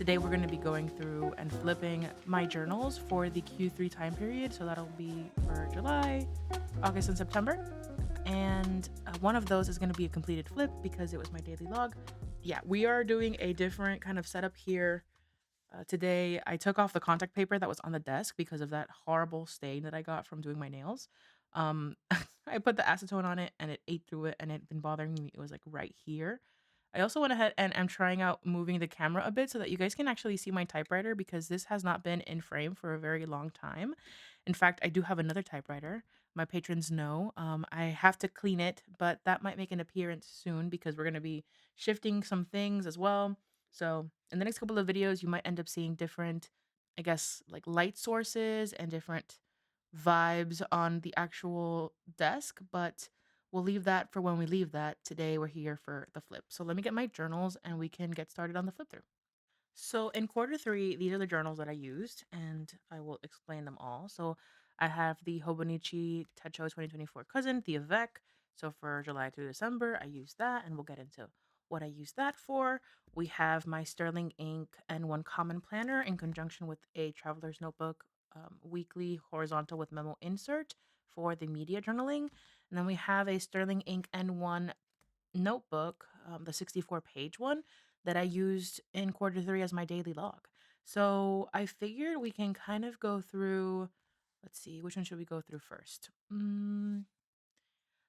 Today we're going to be going through and flipping my journals for the Q3 time period. So that'll be for July, August, and September. And one of those is going to be a completed flip because it was my daily log. Yeah, we are doing a different kind of setup here. Today, I took off the contact paper that was on the desk because of that horrible stain that I got from doing my nails. I put the acetone on it and it ate through it and it had been bothering me. It was like right here. I also went ahead and I'm trying out moving the camera a bit so that you guys can actually see my typewriter because this has not been in frame for a very long time. In fact, I do have another typewriter. My patrons know. I have to clean it, but that might make an appearance soon because we're going to be shifting some things as well. So, in the next couple of videos, you might end up seeing different, I guess, like light sources and different vibes on the actual desk, but we'll leave that for when we leave that. Today, we're here for the flip. So, let me get my journals and we can get started on the flip through. So in quarter three, these are the journals that I used, and I will explain them all. So I have the Hobonichi Techo 2024 Cousin, the Avec. So for July to December, I used that, and we'll get into what I use that for. We have my Sterling Ink N1 Common Planner in conjunction with a Traveler's Notebook weekly horizontal with memo insert for the media journaling. And then we have a Sterling Ink N1 notebook, the 64-page one that I used in quarter three as my daily log. So I figured we can kind of go through. Let's see, which one should we go through first?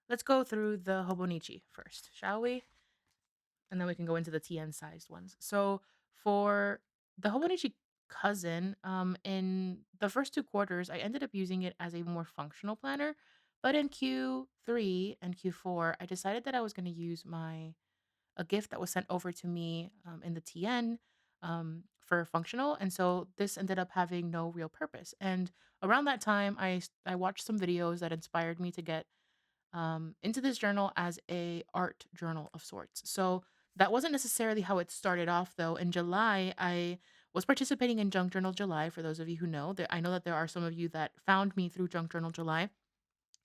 Let's go through the Hobonichi first, shall we? And then we can go into the TN sized ones. So for the Hobonichi cousin, in the first two quarters, I ended up using it as a more functional planner. But in Q3 and Q4, I decided that I was going to use my a gift that was sent over to me in the TN for functional, and so this ended up having no real purpose. And around that time, I watched some videos that inspired me to get into this journal as a art journal of sorts. So that wasn't necessarily how it started off, though. In July, I was participating in Junk Journal July. For those of you who know, that I know that there are some of you that found me through Junk Journal July,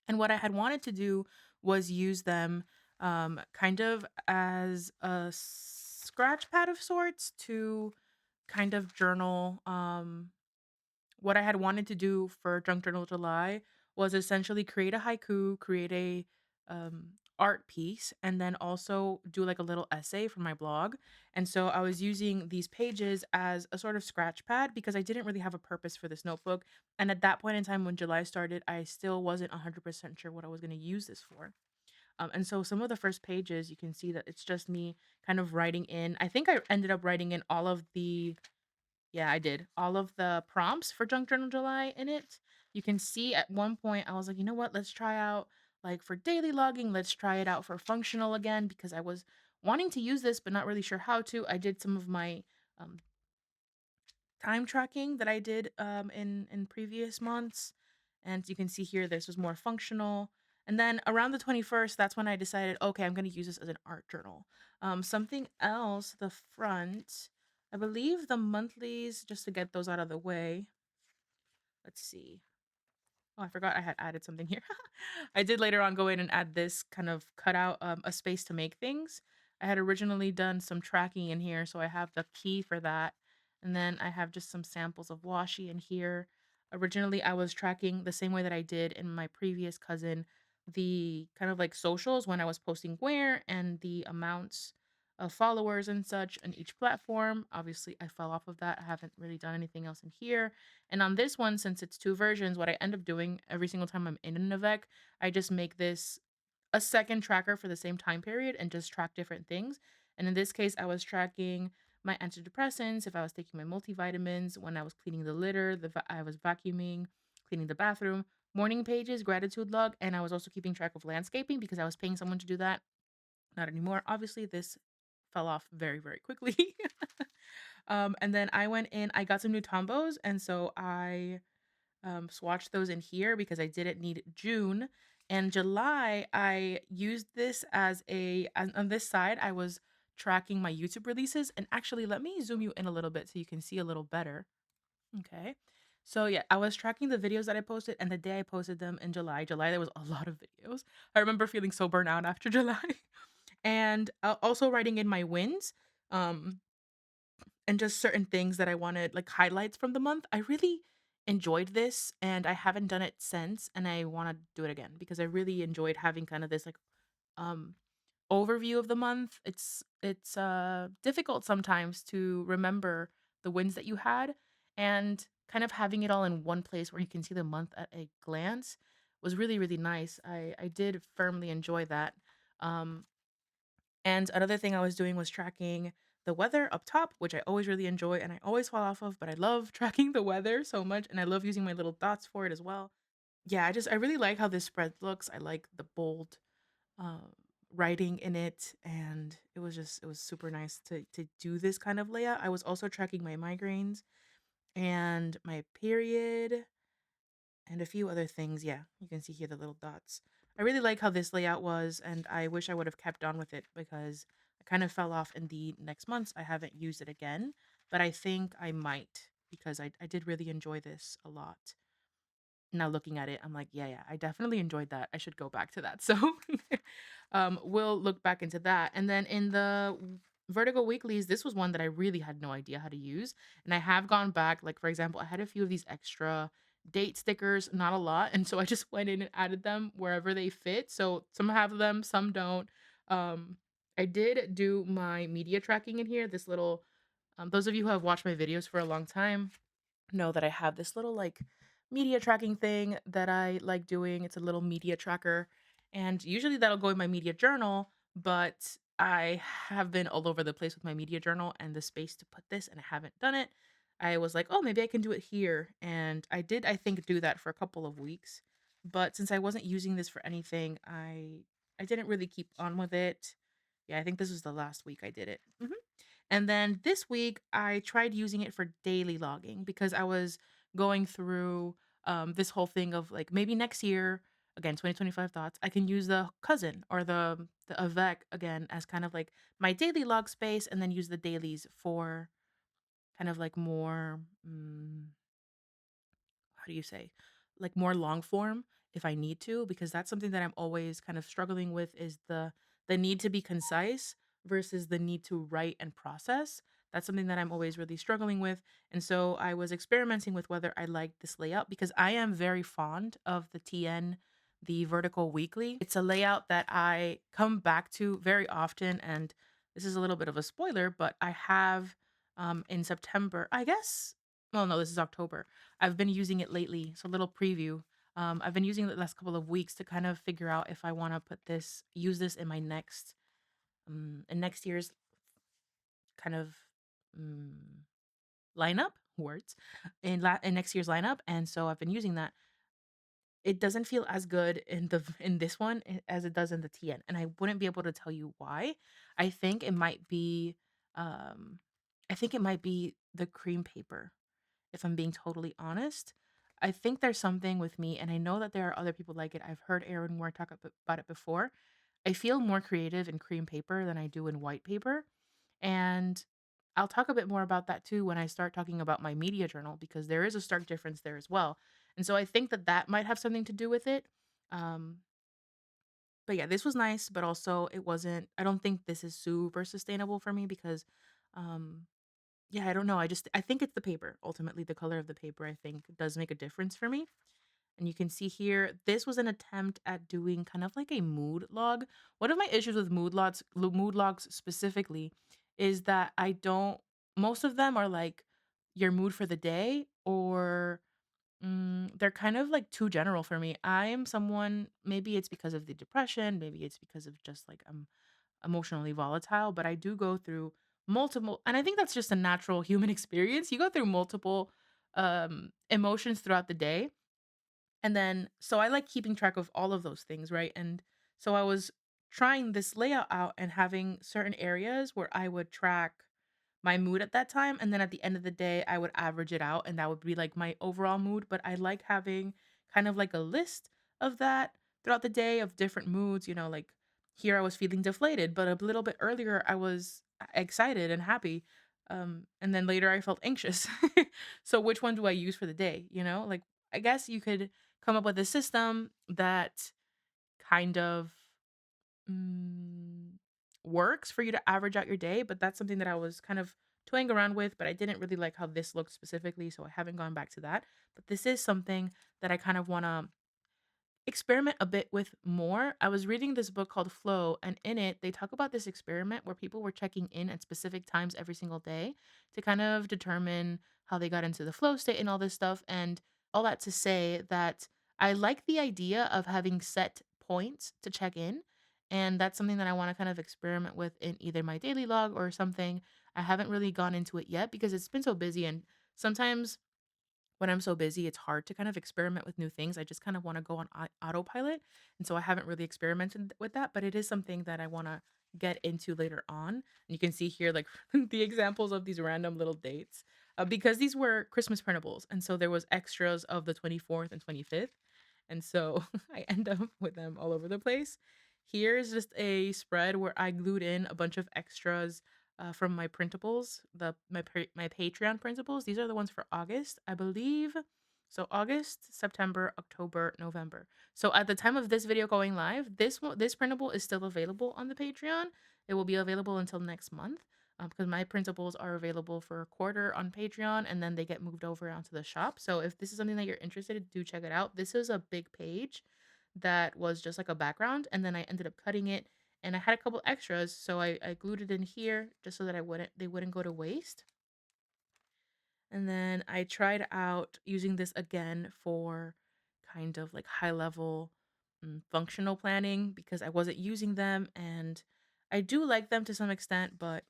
and what I had wanted to do was use them kind of as a scratch pad of sorts to kind of journal. What I had wanted to do for Junk Journal July was essentially create a haiku, create a art piece, and then also do like a little essay for my blog. And so I was using these pages as a sort of scratch pad because I didn't really have a purpose for this notebook. And at that point in time when July started, I still wasn't 100% sure what I was going to use this for. And so some of the first pages, you can see that it's just me kind of writing in. I think I ended up writing in all of the yeah, I did. All of the prompts for Junk Journal July in it. You can see at one point I was like, you know what? Let's try out like for daily logging, let's try it out for functional again because I was wanting to use this but not really sure how to. I did some of my um, time tracking that I did in previous months, and you can see here this was more functional. And then around the 21st, that's when I decided, okay, I'm going to use this as an art journal. Something else, the front, I believe the monthlies, just to get those out of the way. Let's see. Oh, I forgot I had added something here. I did later on go in and add this kind of cut out a space to make things. I had originally done some tracking in here, so I have the key for that. And then I have just some samples of washi in here. Originally, I was tracking the same way that I did in my previous cousin, the kind of like socials when I was posting where and the amounts of followers and such on each platform. Obviously, I fell off of that. I haven't really done anything else in here. And on this one, since it's two versions, what I end up doing every single time I'm in an Avec, I just make this a second tracker for the same time period and just track different things. And in this case, I was tracking my antidepressants, if I was taking my multivitamins, when I was cleaning the litter, I was vacuuming, cleaning the bathroom, morning pages, gratitude log, and I was also keeping track of landscaping because I was paying someone to do that. Not anymore. Obviously, this fell off very, very quickly. And then I went in, I got some new Tombos, and so I swatched those in here because I didn't need June. And July, I used this as on this side, I was tracking my YouTube releases. And actually, let me zoom you in a little bit so you can see a little better. Okay. So yeah, I was tracking the videos that I posted, and the day I posted them in July, there was a lot of videos. I remember feeling so burnt out after July, and also writing in my wins. Um, and just certain things that I wanted, like highlights from the month. I really enjoyed this and I haven't done it since, and I want to do it again because I really enjoyed having kind of this like um overview of the month. It's difficult sometimes to remember the wins that you had, and kind of having it all in one place where you can see the month at a glance was really really nice. I did firmly enjoy that. Um and another thing I was doing was tracking the weather up top, which I always really enjoy and I always fall off of, but I love tracking the weather so much and I love using my little dots for it as well. Yeah, I really like how this spread looks. I like the bold um, writing in it, and it was super nice to do this kind of layout. I was also tracking my migraines and my period and a few other things. Yeah, you can see here the little dots. I really like how this layout was, and I wish I would have kept on with it because I kind of fell off in the next months. I haven't used it again, but I think I might because I did really enjoy this a lot. Now looking at it, I'm like, yeah, yeah, I definitely enjoyed that. I should go back to that. So we'll look back into that. And then in the Vertigo Weeklies, this was one that I really had no idea how to use. And I have gone back, like for example, I had a few of these extra date stickers, not a lot. And so I just went in and added them wherever they fit. So some have them, some don't. Um, I did do my media tracking in here. This little those of you who have watched my videos for a long time know that I have this little like media tracking thing that I like doing. It's a little media tracker. And usually that'll go in my media journal, but I have been all over the place with my media journal and the space to put this, and I haven't done it. I was like, oh, maybe I can do it here. And I did, I think, do that for a couple of weeks. But since I wasn't using this for anything, I didn't really keep on with it. Yeah, I think this was the last week I did it. And then this week, I tried using it for daily logging because I was going through this whole thing of like maybe next year, again, 2025 thoughts, I can use the cousin or the avec again as kind of like my daily log space, and then use the dailies for kind of like more. How do you say, like more long form if I need to, because that's something that I'm always kind of struggling with is the need to be concise versus the need to write and process. That's something that I'm always really struggling with. And so I was experimenting with whether I like this layout because I am very fond of the TN, the vertical weekly. It's a layout that I come back to very often, and this is a little bit of a spoiler, but I have in September, I guess. Well, no, this is October. I've been using it lately. So a little preview. I've been using it the last couple of weeks to kind of figure out if I want to use this in my in next year's kind of um, lineup words in next year's lineup. And so I've been using that. It doesn't feel as good in in this one as it does in the TN, and I wouldn't be able to tell you why. I think it might be, um, I think it might be the cream paper if I'm being totally honest. I think there's something with me, and I know that there are other people like it. I've heard Aaron Moore talk about it before. I feel more creative in cream paper than I do in white paper. And I'll talk a bit more about that too when I start talking about my media journal, because there is a stark difference there as well. And so I think that that might have something to do with it. Um, but yeah, this was nice, but also it wasn't, I don't think this is super sustainable for me because um, yeah, I don't know. I think it's the paper. Ultimately, the color of the paper I think does make a difference for me. And you can see here, this was an attempt at doing kind of like a mood log. One of my issues with mood logs specifically, is that I don't. Most of them are like your mood for the day, or they're kind of like too general for me. I am someone. Maybe it's because of the depression. Maybe it's because of just like I'm emotionally volatile, but I do go through multiple, and I think that's just a natural human experience. You go through multiple emotions throughout the day. And then so I like keeping track of all of those things, right? And so I was trying this layout out and having certain areas where I would track my mood at that time, and then at the end of the day I would average it out, and that would be like my overall mood. But I like having kind of like a list of that throughout the day of different moods, like here I was feeling deflated, but a little bit earlier I was excited and happy. And then later I felt anxious. So which one do I use for the day? Like I guess you could come up with a system that kind of mm, works for you to average out your day, but that's something that I was kind of toying around with, but I didn't really like how this looked specifically, so I haven't gone back to that. But this is something that I kind of want to experiment a bit with more. I was reading this book called Flow, and in it, they talk about this experiment where people were checking in at specific times every single day to kind of determine how they got into the flow state and all this stuff. And all that to say that I like the idea of having set points to check in. And that's something that I want to kind of experiment with in either my daily log or something. I haven't really gone into it yet because it's been so busy. And sometimes when I'm so busy, it's hard to kind of experiment with new things. I just kind of want to go on autopilot. And so I haven't really experimented with that, but it is something that I want to get into later on. And you can see here, like, the examples of these random little dates because these were Christmas printables. And so there was extras of the 24th and 25th. And so I end up with them all over the place. Here's just a spread where I glued in a bunch of extras from my printables, my Patreon printables. These are the ones for August, I believe. So August, September, October, November. So at the time of this video going live, this printable is still available on the Patreon. It will be available until next month because my printables are available for a quarter on Patreon and then they get moved over onto the shop. So if this is something that you're interested in, do check it out. This is a big page that was just like a background, and then I ended up cutting it and I had a couple extras, so I glued it in here just so that they wouldn't go to waste. And then I tried out using this again for kind of like high level functional planning because I wasn't using them and I do like them to some extent, but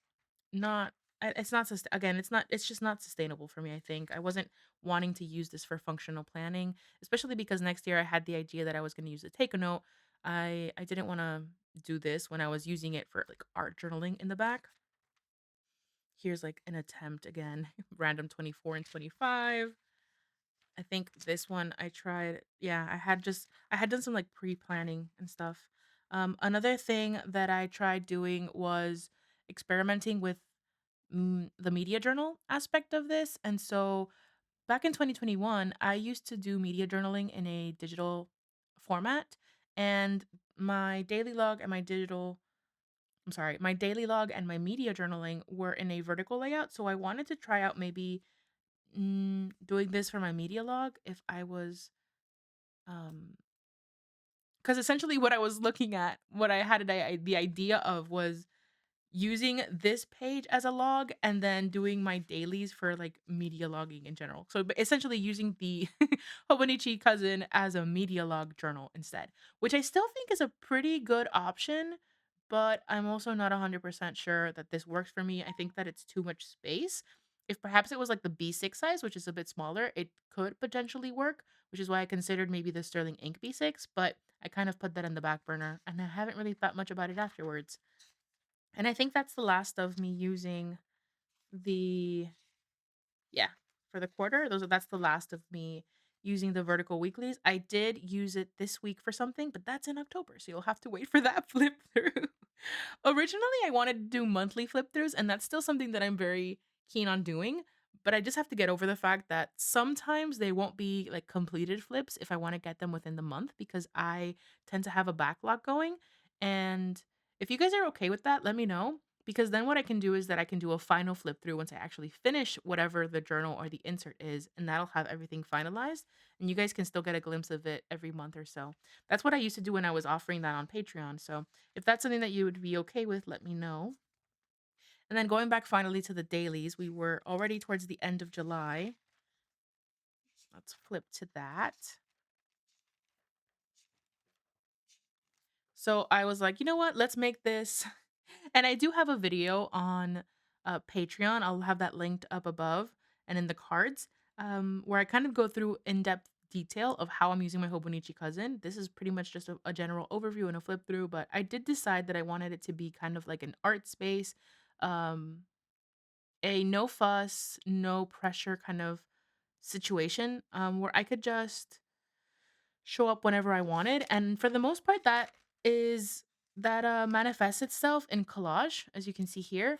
not it's not again, it's just not sustainable for me, I think. I wasn't wanting to use this for functional planning, especially because next year I had the idea that I was going to use a take a note. I didn't want to do this when I was using it for like art journaling in the back. Here's like an attempt again, random 24 and 25. I think this one I tried. Yeah, I had done some like pre-planning and stuff. Another thing that I tried doing was experimenting with the media journal aspect of this. And so back in 2021, I used to do media journaling in a digital format, and my daily log and my digital I'm sorry, my daily log and my media journaling were in a vertical layout. So I wanted to try out maybe doing this for my media log if I was um because essentially what I was looking at, what I had the idea of was using this page as a log and then doing my dailies for like media logging in general. So essentially using the Hobonichi cousin as a media log journal instead, which I still think is a pretty good option, but I'm also not 100% sure that this works for me. I think that it's too much space. If perhaps it was like the B6 size, which is a bit smaller, it could potentially work, which is why I considered maybe the Sterling Ink B6, but I kind of put that in the back burner and I haven't really thought much about it afterwards. And I think that's the last of me using the yeah, for the quarter, that's the last of me using the vertical weeklies. I did use it this week for something, but that's in October, so you'll have to wait for that flip through. Originally, I wanted to do monthly flip throughs, and that's still something that I'm very keen on doing, but I just have to get over the fact that sometimes they won't be like completed flips if I want to get them within the month because I tend to have a backlog going. And if you guys are okay with that, let me know because then what I can do is that I can do a final flip through once I actually finish whatever the journal or the insert is, and that'll have everything finalized. And you guys can still get a glimpse of it every month or so. That's what I used to do when I was offering that on Patreon. So if that's something that you would be okay with, let me know. And then going back finally to the dailies, we were already towards the end of July. Let's flip to that. So I was like, you know what? Let's make this. And I do have a video on Patreon. I'll have that linked up above and in the cards where I kind of go through in depth detail of how I'm using my Hobonichi cousin. This is pretty much just a general overview and a flip through, but I did decide that I wanted it to be kind of like an art space, um, a no fuss, no pressure kind of situation where I could just show up whenever I wanted. And for the most part, that manifests itself in collage, as you can see here.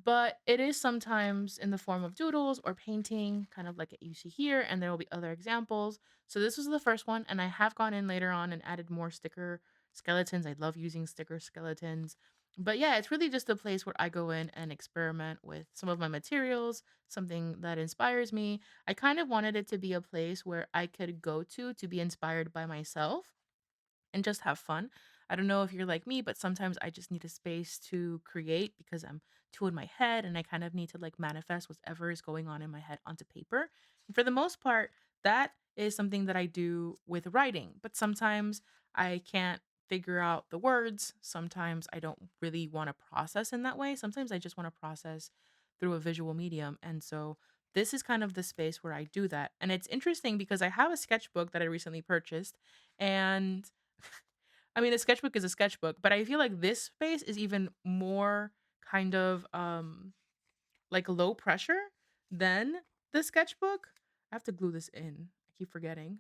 But it is sometimes in the form of doodles or painting, kind of like you see here, and there will be other examples. So this was the first one, and I have gone in later on and added more sticker skeletons. I love using sticker skeletons. But yeah, it's really just a place where I go in and experiment with some of my materials, something that inspires me. I kind of wanted it to be a place where I could go to be inspired by myself and just have fun. I don't know if you're like me, but sometimes I just need a space to create because I'm too in my head and I kind of need to like manifest whatever is going on in my head onto paper. And for the most part, that is something that I do with writing, but sometimes I can't figure out the words. Sometimes I don't really want to process in that way. Sometimes I just want to process through a visual medium. And so this is kind of the space where I do that. And it's interesting because I have a sketchbook that I recently purchased and I mean, a sketchbook is a sketchbook, but I feel like this space is even more kind of like low pressure than the sketchbook. I have to glue this in. I keep forgetting,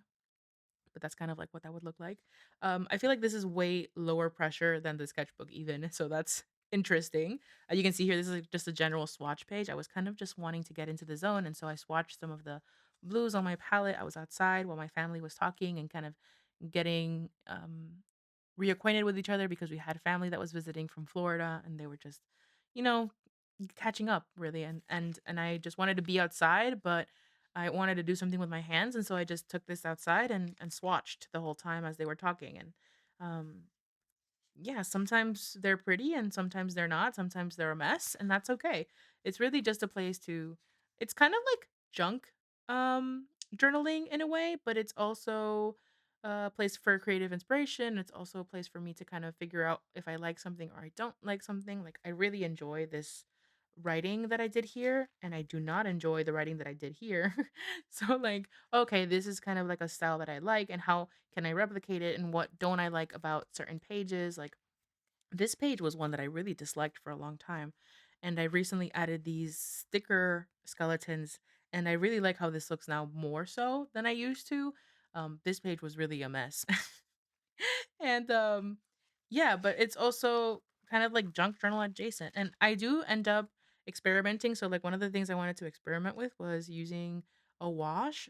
but that's kind of like what that would look like. I feel like this is way lower pressure than the sketchbook even, so that's interesting. You can see here, this is like just a general swatch page. I was kind of just wanting to get into the zone, and so I swatched some of the blues on my palette. I was outside while my family was talking and kind of getting reacquainted with each other because we had family that was visiting from Florida and they were just, you know, catching up really and I just wanted to be outside, but I wanted to do something with my hands and so I just took this outside and swatched the whole time as they were talking and um yeah, sometimes they're pretty and sometimes they're not. Sometimes they're a mess, and that's okay. It's really just a place to it's kind of like junk journaling in a way, but it's also a place for creative inspiration. It's also a place for me to kind of figure out if I like something or I don't like something. Like I really enjoy this writing that I did here, and I do not enjoy the writing that I did here. So like, okay, this is kind of like a style that I like and how can I replicate it and what don't I like about certain pages? Like this page was one that I really disliked for a long time. And I recently added these sticker skeletons and I really like how this looks now more so than I used to. This page was really a mess. And yeah, but it's also kind of like junk journal adjacent. And I do end up experimenting. So like one of the things I wanted to experiment with was using a wash.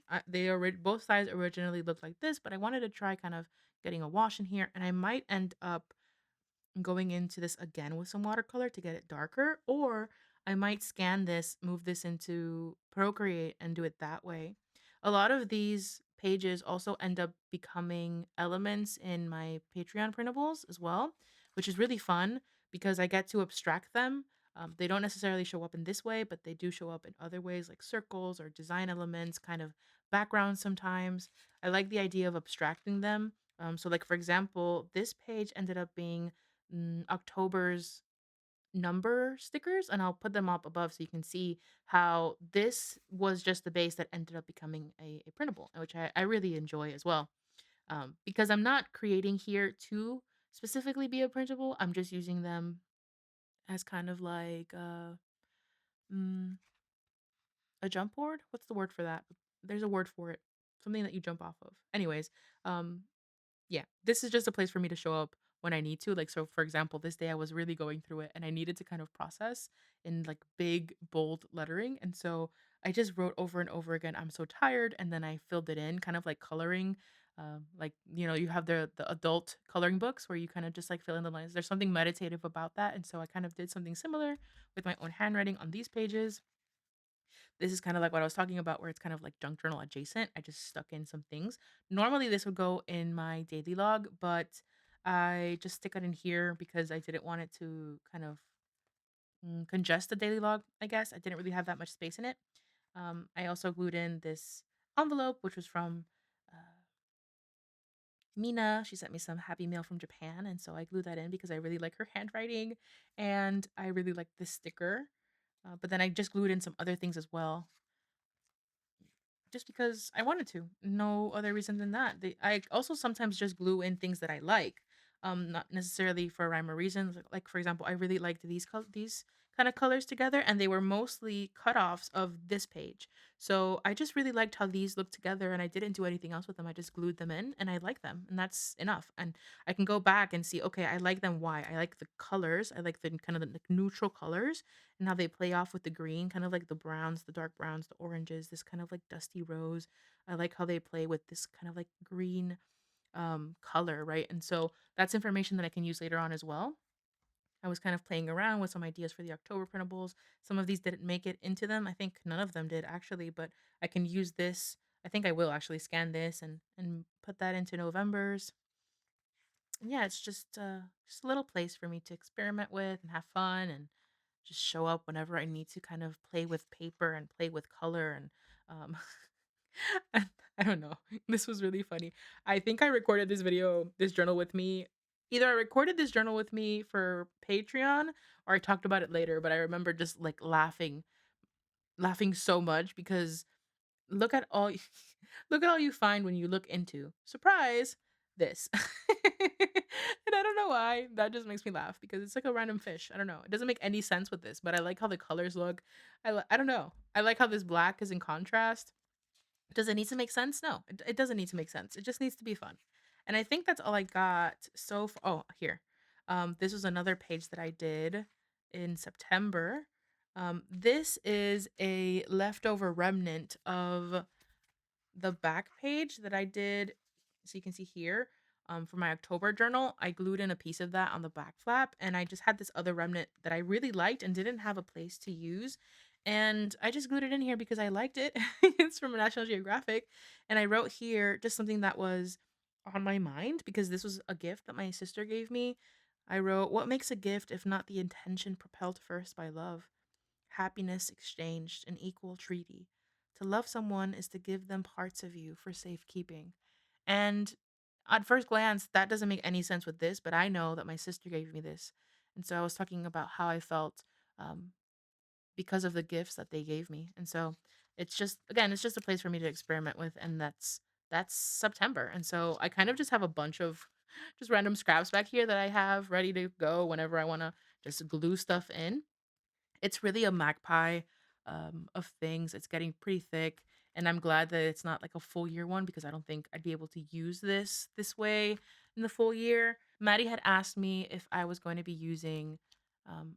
Both sides originally looked like this, but I wanted to try kind of getting a wash in here and I might end up going into this again with some watercolor to get it darker, or I might scan this, move this into Procreate and do it that way. A lot of these pages also end up becoming elements in my Patreon printables as well, which is really fun because I get to abstract them. They don't necessarily show up in this way, but they do show up in other ways like circles or design elements, kind of backgrounds sometimes. I like the idea of abstracting them. So, like for example, this page ended up being October's number stickers, and I'll put them up above so you can see how this was just the base that ended up becoming a printable, which I really enjoy as well. Because I'm not creating here to specifically be a printable, I'm just using them as kind of like mm, a jump board. What's the word for that? There's a word for it. Something that you jump off of. Anyways, um, yeah, this is just a place for me to show up when I need to. Like, so for example, this day I was really going through it and I needed to kind of process in like big, bold lettering. And so I just wrote over and over again, I'm so tired. And then I filled it in, kind of like coloring. Like, you know, you have the adult coloring books where you kind of just like fill in the lines. There's something meditative about that. And so I kind of did something similar with my own handwriting on these pages. This is kind of like what I was talking about, where it's kind of like junk journal adjacent. I just stuck in some things. Normally, this would go in my daily log, but I just stick it in here because I didn't want it to kind of congest the daily log, I guess. I didn't really have that much space in it. I also glued in this envelope, which was from uh, Mina. She sent me some happy mail from Japan. And so I glued that in because I really like her handwriting and I really like this sticker. But then I just glued in some other things as well just because I wanted to. No other reason than that. I also sometimes just glue in things that I like, not necessarily for a rhyme or reason. Like for example, I really liked these kind of colors together, and they were mostly cutoffs of this page. So I just really liked how these looked together, and I didn't do anything else with them. I just glued them in, and I like them, and that's enough. And I can go back and see, okay, I like them. Why? I like the colors. I like the kind of the neutral colors and how they play off with the green, kind of like the browns, the dark browns, the oranges, this kind of like dusty rose. I like how they play with this kind of like green color, right? And so that's information that I can use later on as well. I was kind of playing around with some ideas for the October printables. Some of these didn't make it into them. I think none of them did actually, but I can use this. I think I will actually scan this and put that into November's. Yeah, it's just a little place for me to experiment with and have fun and just show up whenever I need to kind of play with paper and play with color and um and I don't know. This was really funny. I think I recorded this journal with me. Either I recorded this journal with me for Patreon or I talked about it later, but I remember just like laughing so much because look at all look at all you find when you look into surprise this. And I don't know why. That just makes me laugh because it's like a random fish. I don't know. It doesn't make any sense with this, but I like how the colors look. I don't know. I like how this black is in contrast. Does it need to make sense? No, it doesn't need to make sense. It just needs to be fun. And I think that's all I got so far. Oh, here. This was another page that I did in September. This is a leftover remnant of the back page that I did, so you can see here, for my October journal, I glued in a piece of that on the back flap, and I just had this other remnant that I really liked and didn't have a place to use. And I just glued it in here because I liked it. It's from National Geographic. And I wrote here just something that was on my mind because this was a gift that my sister gave me. I wrote, "What makes a gift if not the intention propelled first by love? Happiness exchanged in equal treaty. To love someone is to give them parts of you for safekeeping." And at first glance, that doesn't make any sense with this, but I know that my sister gave me this. And so I was talking about how I felt um, because of the gifts that they gave me. And so it's just, again, it's just a place for me to experiment with. And that's September. And so I kind of just have a bunch of just random scraps back here that I have ready to go whenever I want to just glue stuff in. It's really a magpie, of things. It's getting pretty thick, and I'm glad that it's not like a full year one because I don't think I'd be able to use this way in the full year. Maddie had asked me if I was going to be using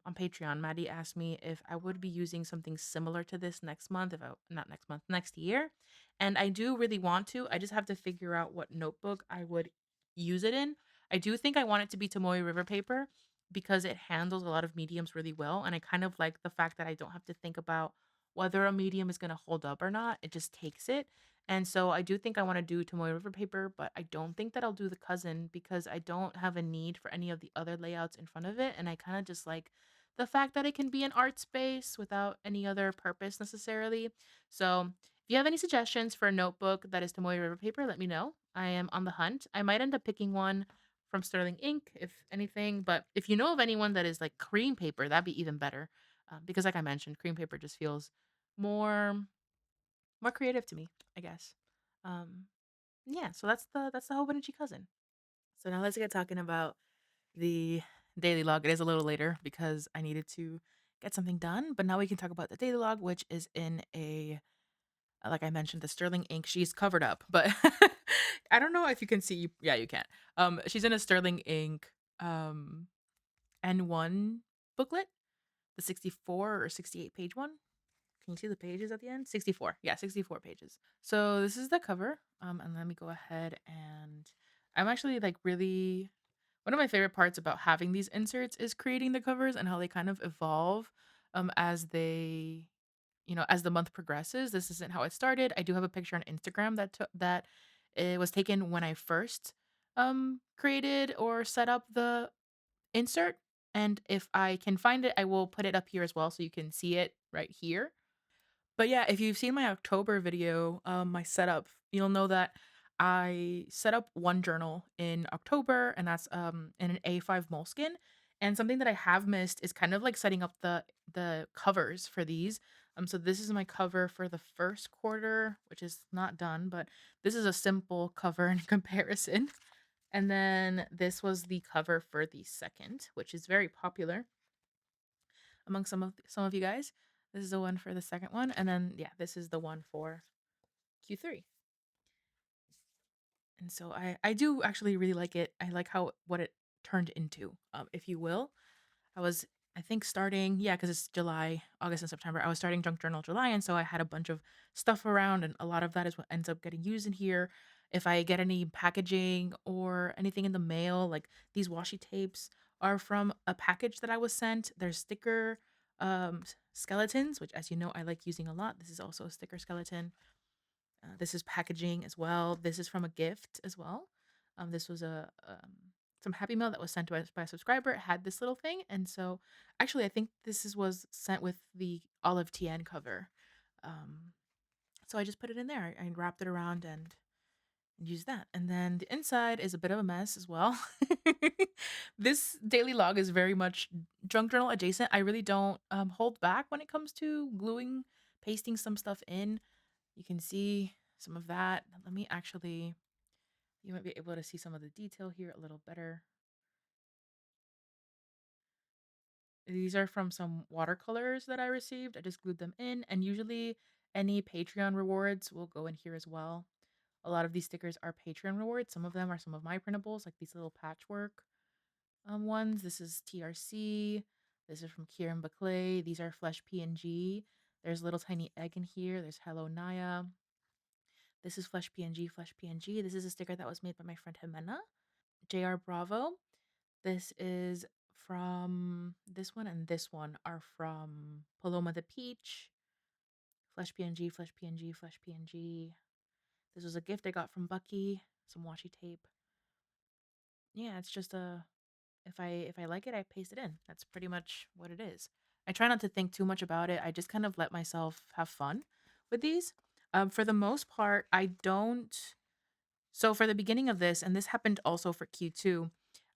on Patreon. Maddie asked me if I would be using something similar to this next month, if I not next month, next year. And I do really want to. I just have to figure out what notebook I would use it in. I do think I want it to be Tomoe River paper because it handles a lot of mediums really well, and I kind of like the fact that I don't have to think about whether a medium is gonna hold up or not, it just takes it, and so I do think I wanna do Tomoe River paper, but I don't think that I'll do the cousin because I don't have a need for any of the other layouts in front of it, and I kinda just like the fact that it can be an art space without any other purpose necessarily. So, if you have any suggestions for a notebook that is Tomoe River paper, let me know. I am on the hunt. I might end up picking one from Sterling Ink, if anything. But if you know of anyone that is like cream paper, that'd be even better. Because, like I mentioned, cream paper just feels more more creative to me, I guess. Um, yeah. So that's the Hobonichi cousin. So now let's get talking about the daily log. It is a little later because I needed to get something done, but now we can talk about the daily log, which is in a like I mentioned, the Sterling ink. She's covered up, but I don't know if you can see. Yeah, you can. She's in a Sterling ink um N1 booklet, the 64 or 68 page one. Can you see the pages at the end? 64. Yeah, 64 pages. So this is the cover. And let me go ahead and I'm actually like really one of my favorite parts about having these inserts is creating the covers and how they kind of evolve as they as the month progresses. This isn't how it started. I do have a picture on Instagram that it was taken when I first created or set up the insert, and if I can find it, I will put it up here as well so you can see it right here. But yeah, if you've seen my October video, my setup, you'll know that I set up one journal in October, and that's in an A5 moleskin. And something that I have missed is kind of like setting up the covers for these. So this is my cover for the first quarter, which is not done, but this is a simple cover in comparison. And then this was the cover for the second, which is very popular among some of you guys. This is the one for the second one, and then yeah, this is the one for Q3. And so I do actually really like it. I like how what it turned into, if you will. I was I think starting yeah, because it's July, August, and September. I was starting junk journal July, and so I had a bunch of stuff around, and a lot of that is what ends up getting used in here. If I get any packaging or anything in the mail, like these washi tapes are from a package that I was sent. There's sticker skeletons, which, as you know, I like using a lot. This is also a sticker skeleton. This is packaging as well. This is from a gift as well. This was a some Happy Mail that was sent to us by a subscriber. It had this little thing, and so actually, I think was sent with the Olive TN cover. Um, so I just put it in there. I wrapped it around and use that. And then the inside is a bit of a mess as well. This daily log is very much junk journal adjacent. I really don't hold back when it comes to gluing, pasting some stuff in. You can see some of that. Let me actually, you might be able to see some of the detail here a little better. These are from some watercolors that I received. I just glued them in, and usually any Patreon rewards will go in here as well. A lot of these stickers are Patreon rewards. Some of them are some of my printables, like these little patchwork ones. This is TRC. This is from Kieran Baclay. These are Flesh PNG. There's a little tiny egg in here. There's Hello Naya. This is Flesh PNG, Flesh PNG. This is a sticker that was made by my friend Jimena. JR Bravo. This is from this one, and this one are from Paloma the Peach. Flesh PNG, Flesh PNG, Flesh PNG. This was a gift I got from Bucky. Some washi tape. Yeah, it's just a if I like it, I paste it in. That's pretty much what it is. I try not to think too much about it. I just kind of let myself have fun with these. For the most part, I don't. So for the beginning of this, and this happened also for Q2,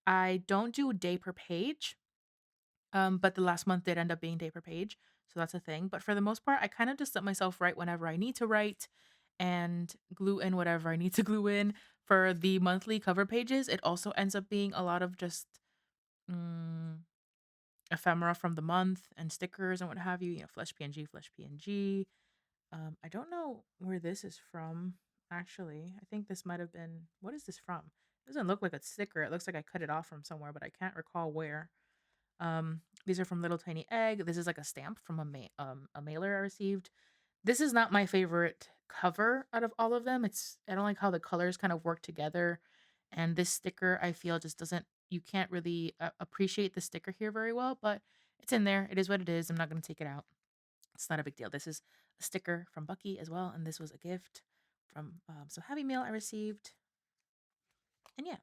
I don't do day per page. But the last month did end up being day per page, so that's a thing. But for the most part, I kind of just let myself write whenever I need to write and glue in whatever I need to glue in. For the monthly cover pages, it also ends up being a lot of just mm, ephemera from the month and stickers and what have you. You know, Flesh PNG, Flesh PNG. I don't know where this is from. Actually, I think this might have been. What is this from? It doesn't look like a sticker. It looks like I cut it off from somewhere, but I can't recall where. These are from Little Tiny Egg. This is like a stamp from a mailer I received. This is not my favorite cover out of all of them. I don't like how the colors kind of work together, and this sticker I feel just doesn't. You can't really appreciate the sticker here very well, but it's in there. It is what it is. I'm not gonna take it out. It's not a big deal. This is a sticker from Bucky as well, and this was a gift from some Happy Mail I received. And yeah,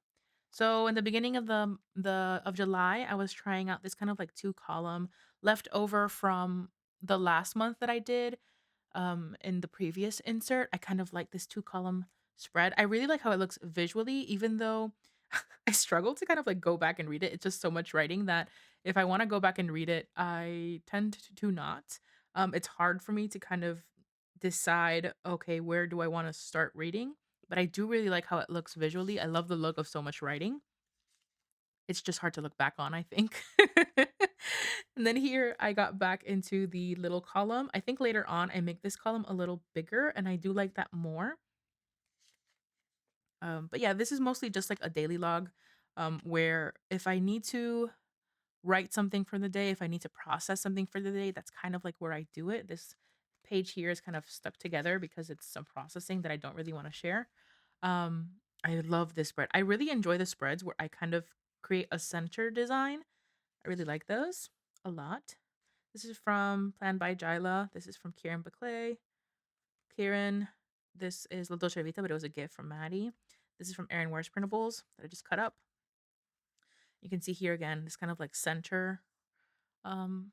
so in the beginning of the of July, I was trying out this kind of like two column leftover from the last month that I did in the previous insert. I kind of like this two column spread. I really like how it looks visually, even though I struggle to kind of like go back and read it. It's just so much writing that if I want to go back and read it, I tend to not. It's hard for me to kind of decide, okay, where do I want to start reading? But I do really like how it looks visually. I love the look of so much writing. It's just hard to look back on, I think. And then here I got back into the little column. I think later on I make this column a little bigger and I do like that more. But yeah, this is mostly just like a daily log where if I need to write something for the day, if I need to process something for the day, that's kind of like where I do it. This page here is kind of stuck together because it's some processing that I don't really want to share. Um, I love this spread. I really enjoy the spreads where I kind of create a center design. I really like those a lot. This is from Planned by Jila. This is from Kieran Baclay. Kieran, this is La Dolce Vita, but it was a gift from Maddie. This is from Erin Ware's printables that I just cut up. You can see here again, this kind of like center um,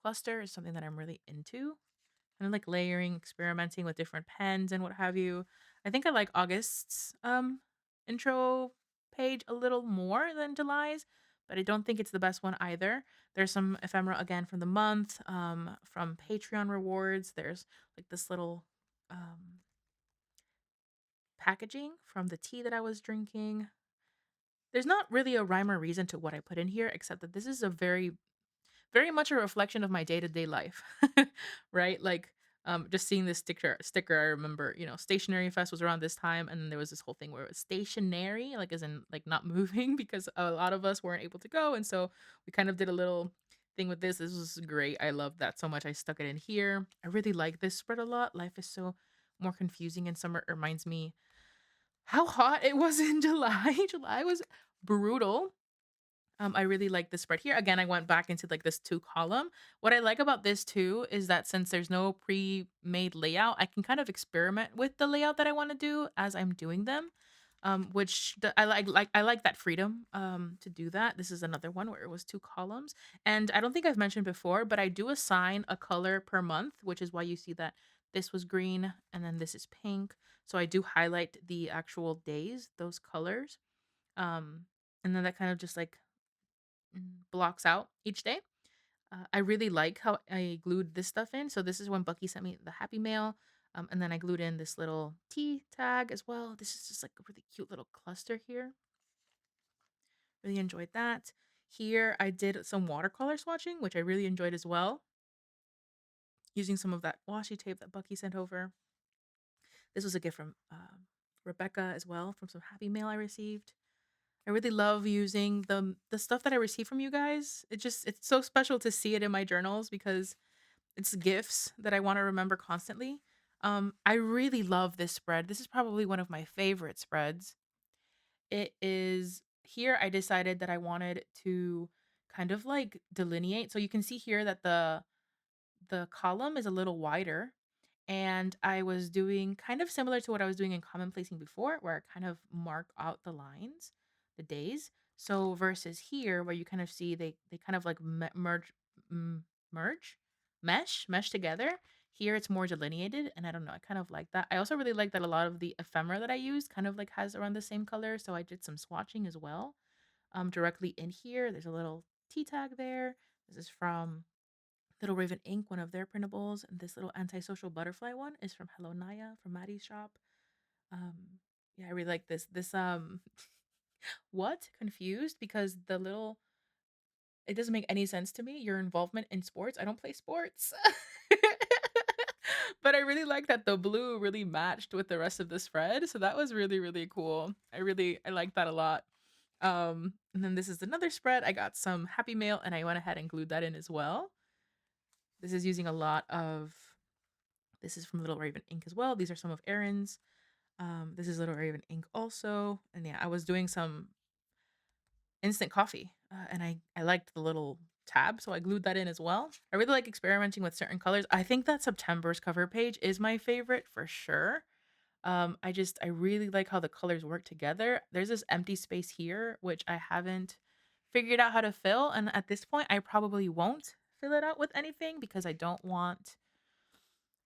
cluster is something that I'm really into. Kind of like layering, experimenting with different pens and what have you. I think I like August's intro page a little more than July's, but I don't think it's the best one either. There's some ephemera again from the month, from Patreon rewards. There's like this little um, packaging from the tea that I was drinking. There's not really a rhyme or reason to what I put in here, except that this is a very much a reflection of my day-to-day life. Right? Like just seeing this sticker I remember, Stationery Fest was around this time and there was this whole thing where it was stationary, like as in like not moving because a lot of us weren't able to go and so we kind of did a little thing with this. This was great. I loved that so much. I stuck it in here. I really like this spread a lot. Life is so more confusing in summer. It reminds me how hot it was in July. July was brutal. I really like this spread here. Again, I went back into like this two column. What I like about this too is that since there's no pre-made layout, I can kind of experiment with the layout that I want to do as I'm doing them. I like that freedom to do that. This is another one where it was two columns. And I don't think I've mentioned before, but I do assign a color per month, which is why you see that this was green and then this is pink. So I do highlight the actual days, those colors. Um and then that kind of just like blocks out each day. I really like how I glued this stuff in. So this is when Bucky sent me the Happy Mail. And then I glued in this little T tag as well. This is just like a really cute little cluster here. Really enjoyed that. Here I did some watercolor swatching, which I really enjoyed as well, using some of that washi tape that Bucky sent over. This was a gift from Rebecca as well, from some Happy Mail I received. I really love using the stuff that I receive from you guys. It's so special to see it in my journals because it's gifts that I wanna remember constantly. I really love this spread. This is probably one of my favorite spreads. It is here I decided that I wanted to kind of, like, delineate. So you can see here that the column is a little wider, and I was doing kind of similar to what I was doing in common placing before, where I kind of mark out the lines, the days. So versus here, where you kind of see they kind of like m- merge, mesh together. Here it's more delineated, and I don't know. I kind of like that. I also really like that a lot of the ephemera that I used kind of like has around the same color. So I did some swatching as well. Directly in here, there's a little T tag there. This is from Little Raven Ink, one of their printables, and this little antisocial butterfly one is from Hello Naya from Maddie's shop. Um, yeah, I really like this. What? Confused because the little it doesn't make any sense to me. Your involvement in sports. I don't play sports. But I really like that the blue really matched with the rest of the spread. So that was really, really cool. I like that a lot. And then this is another spread. I got some Happy Mail and I went ahead and glued that in as well. This is using a lot of This is from Little Raven Ink as well. These are some of Erin's. This is Little Raven Ink also. And yeah, I was doing some instant coffee, and I liked the little tab, so I glued that in as well. I really like experimenting with certain colors. I think that September's cover page is my favorite for sure. I really like how the colors work together. There's this empty space here, which I haven't figured out how to fill, and at this point, I probably won't fill it out with anything because I don't want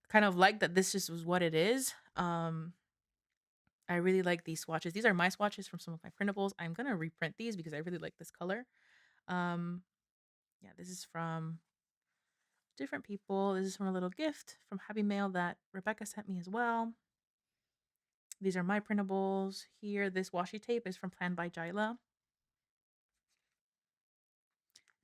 kind of like that this just was what it is. I really like these swatches. These are my swatches from some of my printables. I'm gonna reprint these because I really like this color. Um, yeah, this is from different people. This is from a little gift from Happy Mail that Rebecca sent me as well. These are my printables. Here, this washi tape is from Plan by Jila.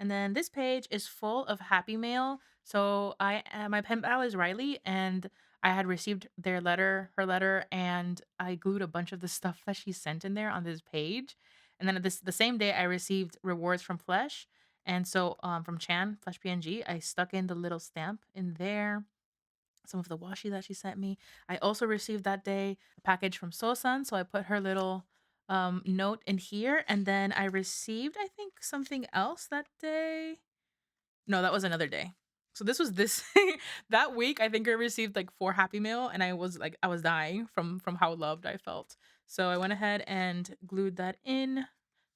And then this page is full of Happy Mail. So my pen pal is Riley, and I had received her letter, and I glued a bunch of the stuff that she sent in there on this page. And then the same day, I received rewards from Flesh, and so from Chan Flesh PNG, I stuck in the little stamp in there. Some of the washi that she sent me. I also received that day a package from Sosan, so I put her little note in here, and then I received I think something else that day. No, that was another day. So this that week. I think I received like 4 Happy Meal, and I was dying from how loved I felt. So I went ahead and glued that in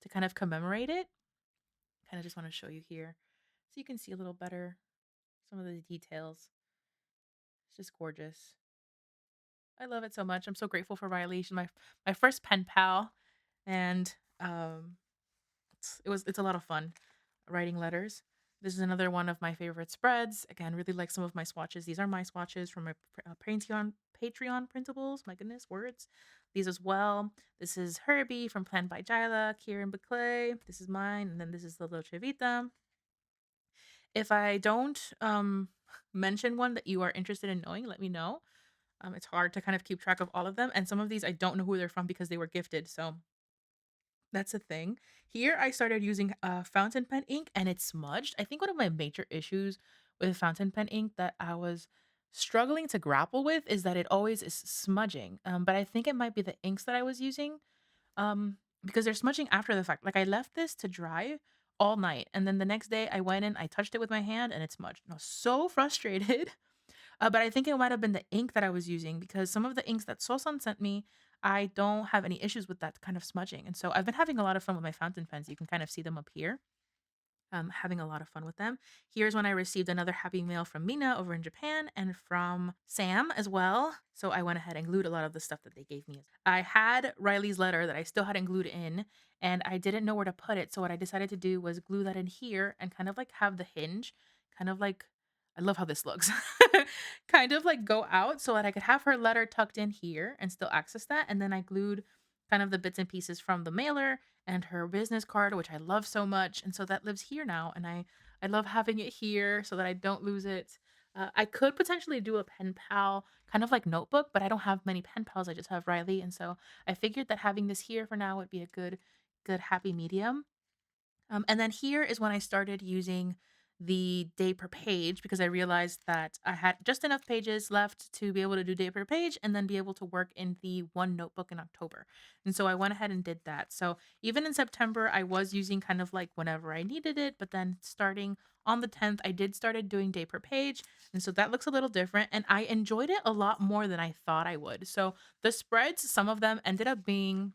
to kind of commemorate it. Kind of just want to show you here so you can see a little better some of the details. It's just gorgeous. I love it so much. I'm so grateful for Riley. She's my first pen pal, and it's a lot of fun writing letters. This is another one of my favorite spreads. Again, really like some of my swatches. These are my swatches from my Patreon printables. My goodness, words. These as well. This is Herbie from Plan by Jila, Kieran Baclay. This is mine, and then this is the Dolce Vita. If I don't mention one that you are interested in knowing, let me know. It's hard to kind of keep track of all of them, and some of these I don't know who they're from because they were gifted, so that's a thing. Here, I started using fountain pen ink, and it's smudged. I think one of my major issues with fountain pen ink that I was struggling to grapple with is that it always is smudging. But I think it might be the inks that I was using, because they're smudging after the fact. Like I left this to dry all night. And then the next day I went in, I touched it with my hand and it smudged. And I was so frustrated. But I think it might have been the ink that I was using because some of the inks that Sosan sent me, I don't have any issues with that kind of smudging. And so I've been having a lot of fun with my fountain pens. You can kind of see them up here, having a lot of fun with them. Here's when I received another happy mail from Mina over in Japan and from Sam as well. So I went ahead and glued a lot of the stuff that they gave me. I had Riley's letter that I still hadn't glued in, and I didn't know where to put it. So what I decided to do was glue that in here and kind of like have the hinge, kind of like, I love how this looks. Kind of like go out so that I could have her letter tucked in here and still access that. And then I glued kind of the bits and pieces from the mailer and her business card, which I love so much. And so that lives here now. And I love having it here so that I don't lose it. I could potentially do a pen pal kind of like notebook, but I don't have many pen pals. I just have Riley. And so I figured that having this here for now would be a good happy medium. And then here is when I started using the day per page because I realized that I had just enough pages left to be able to do day per page and then be able to work in the one notebook in October. And so I went ahead and did that. So even in September, I was using kind of like whenever I needed it, but then starting on the 10th, I did started doing day per page. And so that looks a little different. And I enjoyed it a lot more than I thought I would. So the spreads, some of them ended up being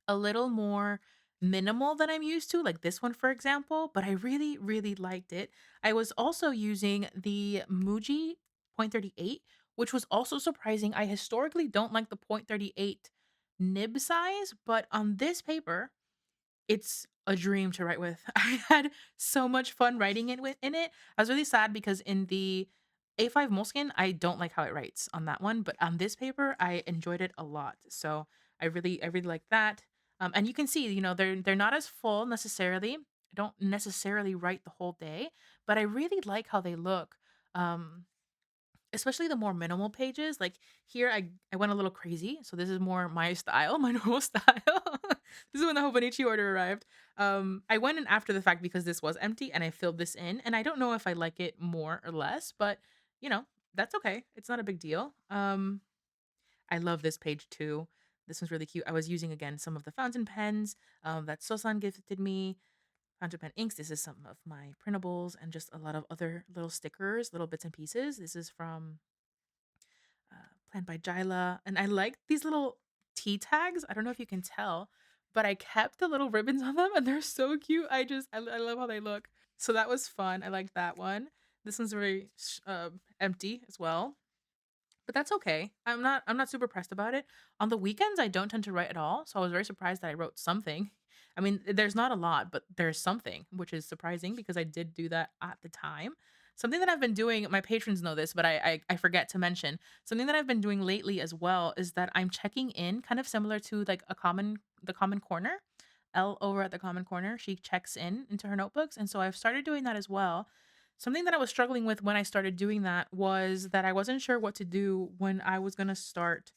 a little more minimal than I'm used to, like this one, for example, but I really, really liked it. I was also using the Muji .38, which was also surprising. I historically don't like the .38 nib size, but on this paper, it's a dream to write with. I had so much fun writing it in it. I was really sad because in the A5 Moleskine, I don't like how it writes on that one, but on this paper, I enjoyed it a lot. So I really like that. And you can see, they're not as full necessarily. I don't necessarily write the whole day, but I really like how they look. Um, Especially the more minimal pages, like, here I went a little crazy, so this is more my style, my normal style. This is when the Hobonichi order arrived. I went in after the fact because this was empty, and I filled this in, and I don't know if I like it more or less, but, you know, that's okay. It's not a big deal. I love this page too. This one's really cute. I was using, again, some of the fountain pens, that Sosan gifted me. Fountain pen inks. This is some of my printables and just a lot of other little stickers, little bits and pieces. This is from planned by Jyla. And I like these little tea tags. I don't know if you can tell, but I kept the little ribbons on them and they're so cute. I love how they look. So that was fun. I like that one. This one's very empty as well. But that's okay. I'm not super pressed about it. On the weekends, I don't tend to write at all, so I was very surprised that I wrote something. I mean, there's not a lot, but there's something, which is surprising because I did do that at the time. Something that I've been doing, my patrons know this, but I forget to mention. Something that I've been doing lately as well is that I'm checking in, kind of similar to like the common corner. Elle over at the common corner, she checks in into her notebooks, and so I've started doing that as well. Something that I was struggling with when I started doing that was that I wasn't sure what to do when I was gonna start,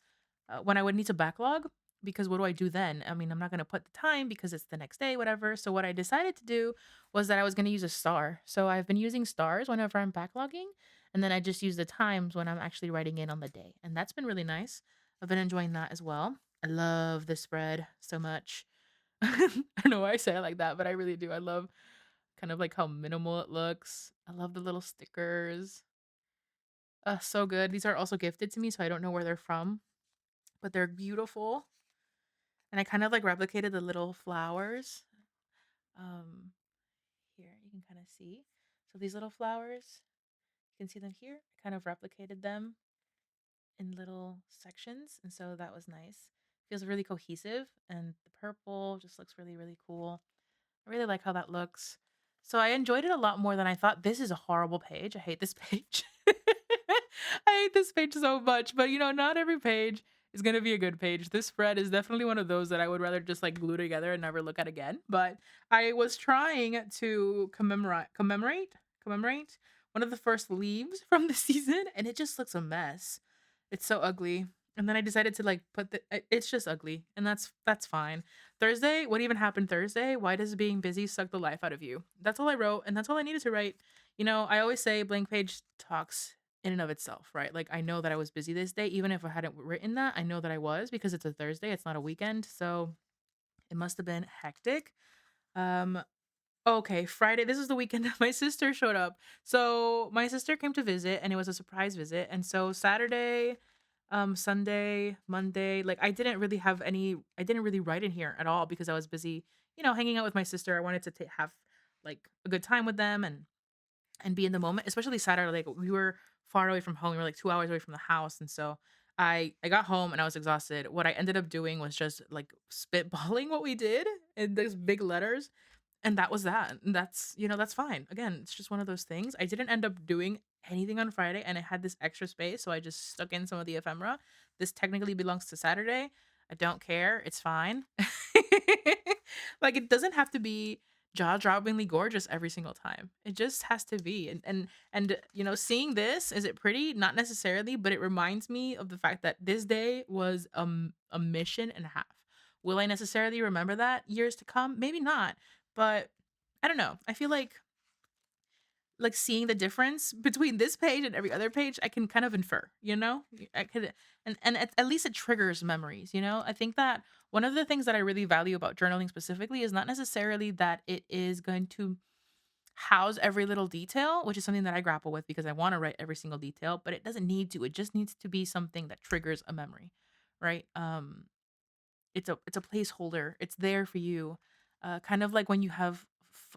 when I would need to backlog, because what do I do then? I mean, I'm not gonna put the time because it's the next day, whatever. So what I decided to do was that I was gonna use a star. So I've been using stars whenever I'm backlogging, and then I just use the times when I'm actually writing in on the day, and that's been really nice. I've been enjoying that as well. I love this spread so much. I don't know why I say it like that, but I really do. I love kind of like how minimal it looks. I love the little stickers. So good. These are also gifted to me, so I don't know where they're from, but they're beautiful. And I kind of like replicated the little flowers. Um, Here you can kind of see. So these little flowers, you can see them here. I kind of replicated them in little sections, and so that was nice. Feels really cohesive, and the purple just looks really, really cool. I really like how that looks. So I enjoyed it a lot more than I thought. This is a horrible page. I hate this page. I hate this page so much, but not every page is going to be a good page. This spread is definitely one of those that I would rather just like glue together and never look at again. But I was trying to commemorate one of the first leaves from the season, and it just looks a mess. It's so ugly. And then I decided to like put it's just ugly, and that's fine. Thursday, what even happened Thursday? Why does being busy suck the life out of you? That's all I wrote, and that's all I needed to write. I always say blank page talks in and of itself, right? Like, I know that I was busy this day. Even if I hadn't written that, I know that I was because it's a Thursday, it's not a weekend. So it must have been hectic. Um, Okay, Friday, this is the weekend that my sister showed up. So, my sister came to visit, and it was a surprise visit, and so Saturday, Sunday, Monday, like, I didn't really write in here at all because I was busy, hanging out with my sister. I wanted to have, like, a good time with them and be in the moment, especially Saturday. Like, we were far away from home. We were like 2 hours away from the house, and so I got home and I was exhausted. What I ended up doing was just, like, spitballing what we did in these big letters, and that was that. And that's fine. Again, it's just one of those things. I didn't end up doing anything on Friday, and I had this extra space, so I just stuck in some of the ephemera. This technically belongs to Saturday. I don't care. It's fine. Like, it doesn't have to be jaw-droppingly gorgeous every single time. It just has to be. And seeing this, is it pretty? Not necessarily, but it reminds me of the fact that this day was a mission and a half. Will I necessarily remember that years to come? Maybe not. But I don't know. I feel like seeing the difference between this page and every other page, I can kind of infer, I could, and at least it triggers memories. I think that one of the things that I really value about journaling specifically is not necessarily that it is going to house every little detail, which is something that I grapple with because I want to write every single detail, but it doesn't need to. It just needs to be something that triggers a memory, right? It's a placeholder. It's there for you. Kind of like when you have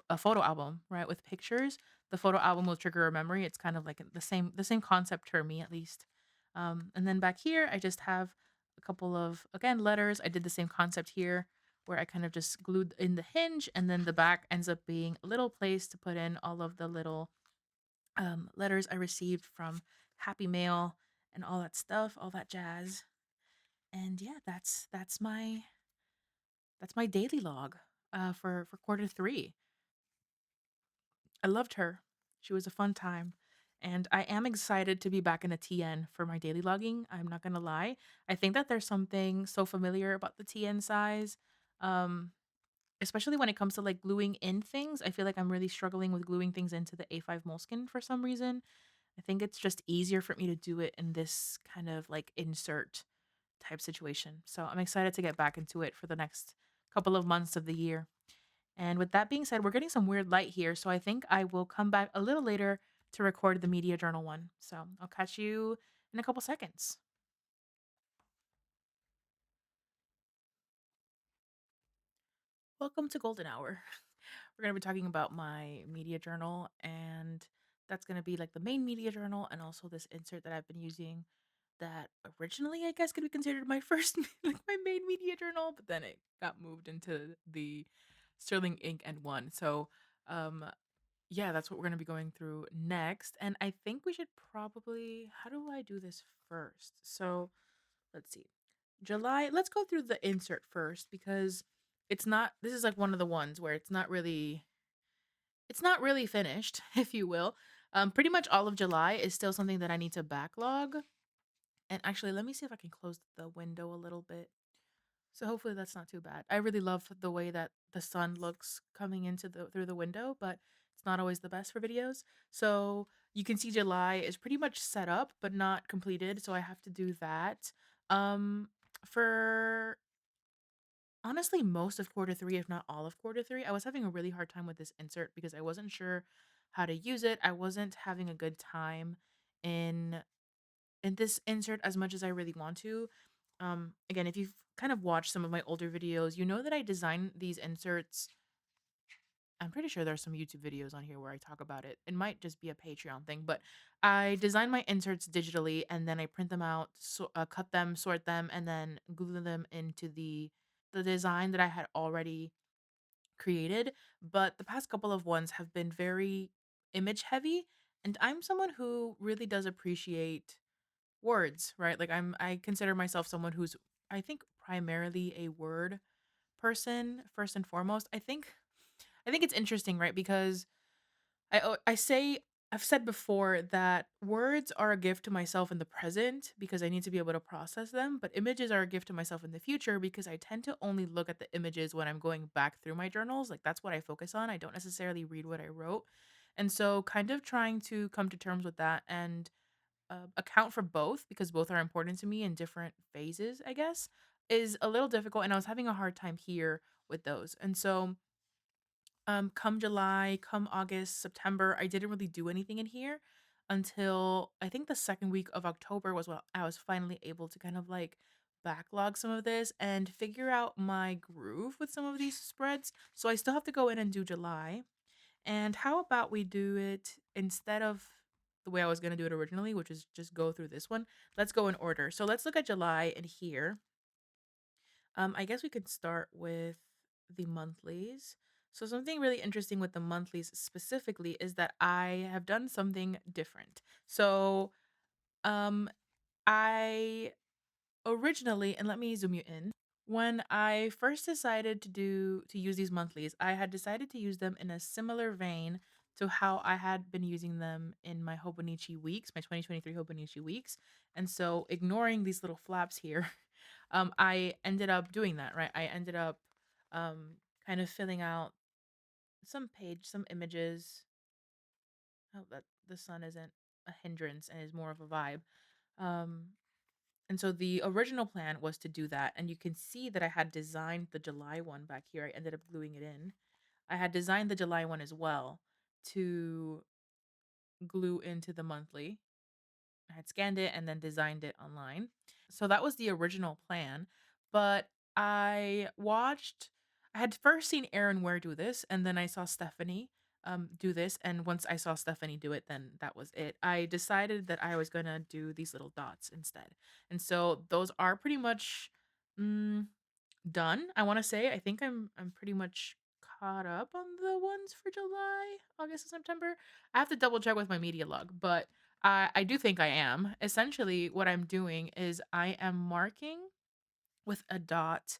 a photo album, right, with pictures. The photo album will trigger a memory. It's kind of like the same concept for me at least. And then back here, I just have a couple of again letters. I did the same concept here, where I kind of just glued in the hinge, and then the back ends up being a little place to put in all of the little letters I received from Happy Mail and all that stuff, all that jazz. And yeah, that's my daily log, for quarter 3. I loved her. She was a fun time, and I am excited to be back in a TN for my daily logging, I'm not gonna lie. I think that there's something so familiar about the TN size, um, especially when it comes to, like, gluing in things. I feel like I'm really struggling with gluing things into the A5 Moleskine for some reason. I think it's just easier for me to do it in this kind of, like, insert type situation, so I'm excited to get back into it for the next couple of months of the year. And with that being said, we're getting some weird light here, so I think I will come back a little later to record the media journal one. So I'll catch you in a couple seconds. Welcome to Golden Hour. We're going to be talking about my media journal, and that's going to be like the main media journal and also this insert that I've been using that originally I guess could be considered my first like my main media journal, but then it got moved into the Sterling Ink and one. So um yeah, that's what we're going to be going through next. And I think we should probably, how do I do this first? So let's see. July, let's go through the insert first because this is like one of the ones where it's not really finished, if you will. Pretty much all of July is still something that I need to backlog. And actually, let me see if I can close the window a little bit. So hopefully that's not too bad. I really love the way that the sun looks coming into the through the window, but it's not always the best for videos. So you can see July is pretty much set up but not completed, so I have to do that. For honestly most of quarter 3, if not all of quarter 3, I was having a really hard time with this insert because I wasn't sure how to use it. I wasn't having a good time in this insert as much as I really want to. Again, if you've kind of watched some of my older videos, you know that I design these inserts. I'm pretty sure there's some YouTube videos on here where I talk about it. It might just be a Patreon thing, but I design my inserts digitally and then I print them out, cut them, sort them, and then glue them into the design that I had already created. But the past couple of ones have been very image heavy, and I'm someone who really does appreciate words, right? Like I consider myself someone who's I think primarily a word person first and foremost. I think it's interesting, right? Because I say I've said before that words are a gift to myself in the present because I need to be able to process them, but images are a gift to myself in the future because I tend to only look at the images when I'm going back through my journals. Like that's what I focus on. I don't necessarily read what I wrote. And so kind of trying to come to terms with that and account for both because both are important to me in different phases, I guess, is a little difficult. And I was having a hard time here with those. And so Come July, come August, September, I didn't really do anything in here until I think the second week of October was when I was finally able to kind of like backlog some of this and figure out my groove with some of these spreads. So I still have to go in and do July. And how about we do it instead of the way I was going to do it originally, which is just go through this one? Let's go in order. So let's look at July and here. I guess we could start with the monthlies. So something really interesting with the monthlies specifically is that I have done something different. So um I originally, and let me zoom you in. When I first decided to use these monthlies, I had decided to use them in a similar vein to how I had been using them in my Hobonichi weeks, my 2023 Hobonichi weeks. And so ignoring these little flaps here, I ended up doing that, right? I ended up um kind of filling out some images. Oh, that the sun isn't a hindrance and is more of a vibe. Um and so the original plan was to do that. And you can see that I had designed the July one back here. I ended up gluing it in. I had designed the July one as well to glue into the monthly. I had scanned it and then designed it online. So that was the original plan. But I had first seen Aaron Ware do this, and then I saw Stephanie do this. And once I saw Stephanie do it, then that was it. I decided that I was going to do these little dots instead. And so those are pretty much mm, done. I want to say I think I'm pretty much caught up on the ones for July, August, and September. I have to double check with my media log, but I do think I am. Essentially, what I'm doing is I am marking with a dot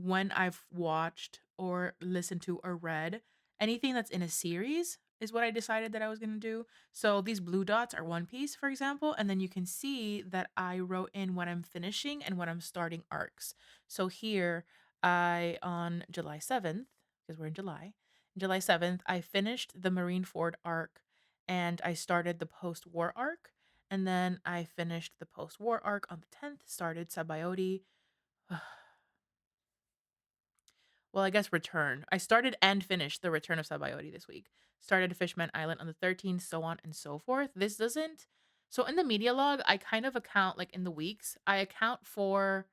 when I've watched or listened to or read anything that's in a series is what I decided that I was going to do. So these blue dots are One Piece, for example, and then you can see that I wrote in when I'm finishing and when I'm starting arcs. So here I on July 7th, because we're in July 7th, I finished the Marineford arc and I started the post-war arc. And then I finished the post-war arc on the 10th, started Sabaody. Well, I guess return. I started and finished the Return of Sabaody this week. Started Fishman Island on the 13th, so on and so forth. This doesn't. So in the media log, I kind of account like in the weeks, I account for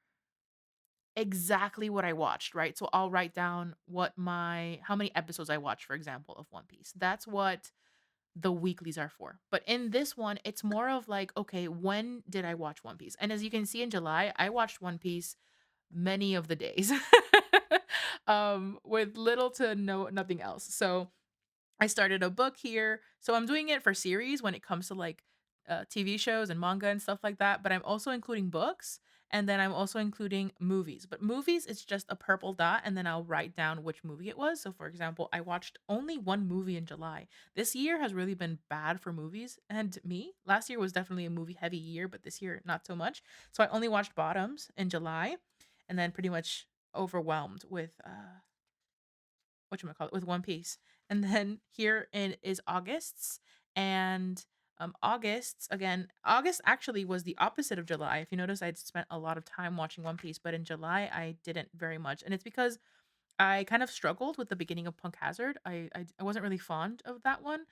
exactly what I watched, right? So I'll write down how many episodes I watched, for example, of One Piece. That's what the weeklies are for. But in this one, it's more of like, okay, when did I watch One Piece? And as you can see in July, I watched One Piece many of the days with little to nothing else. So I started a book here. So I'm doing it for series when it comes to like TV shows and manga and stuff like that. But I'm also including books and then I'm also including movies. But movies, it's just a purple dot and then I'll write down which movie it was. So for example, I watched only one movie in July. This year has really been bad for movies and me. Last year was definitely a movie heavy year, but this year not so much. So I only watched Bottoms in July and then pretty much overwhelmed with whatchamacallit, with One Piece. And then here in is August's. And August's, again, August actually was the opposite of July. If you notice, I'd spent a lot of time watching One Piece, but in July, I didn't very much. And it's because I kind of struggled with the beginning of Punk Hazard. I wasn't really fond of that one.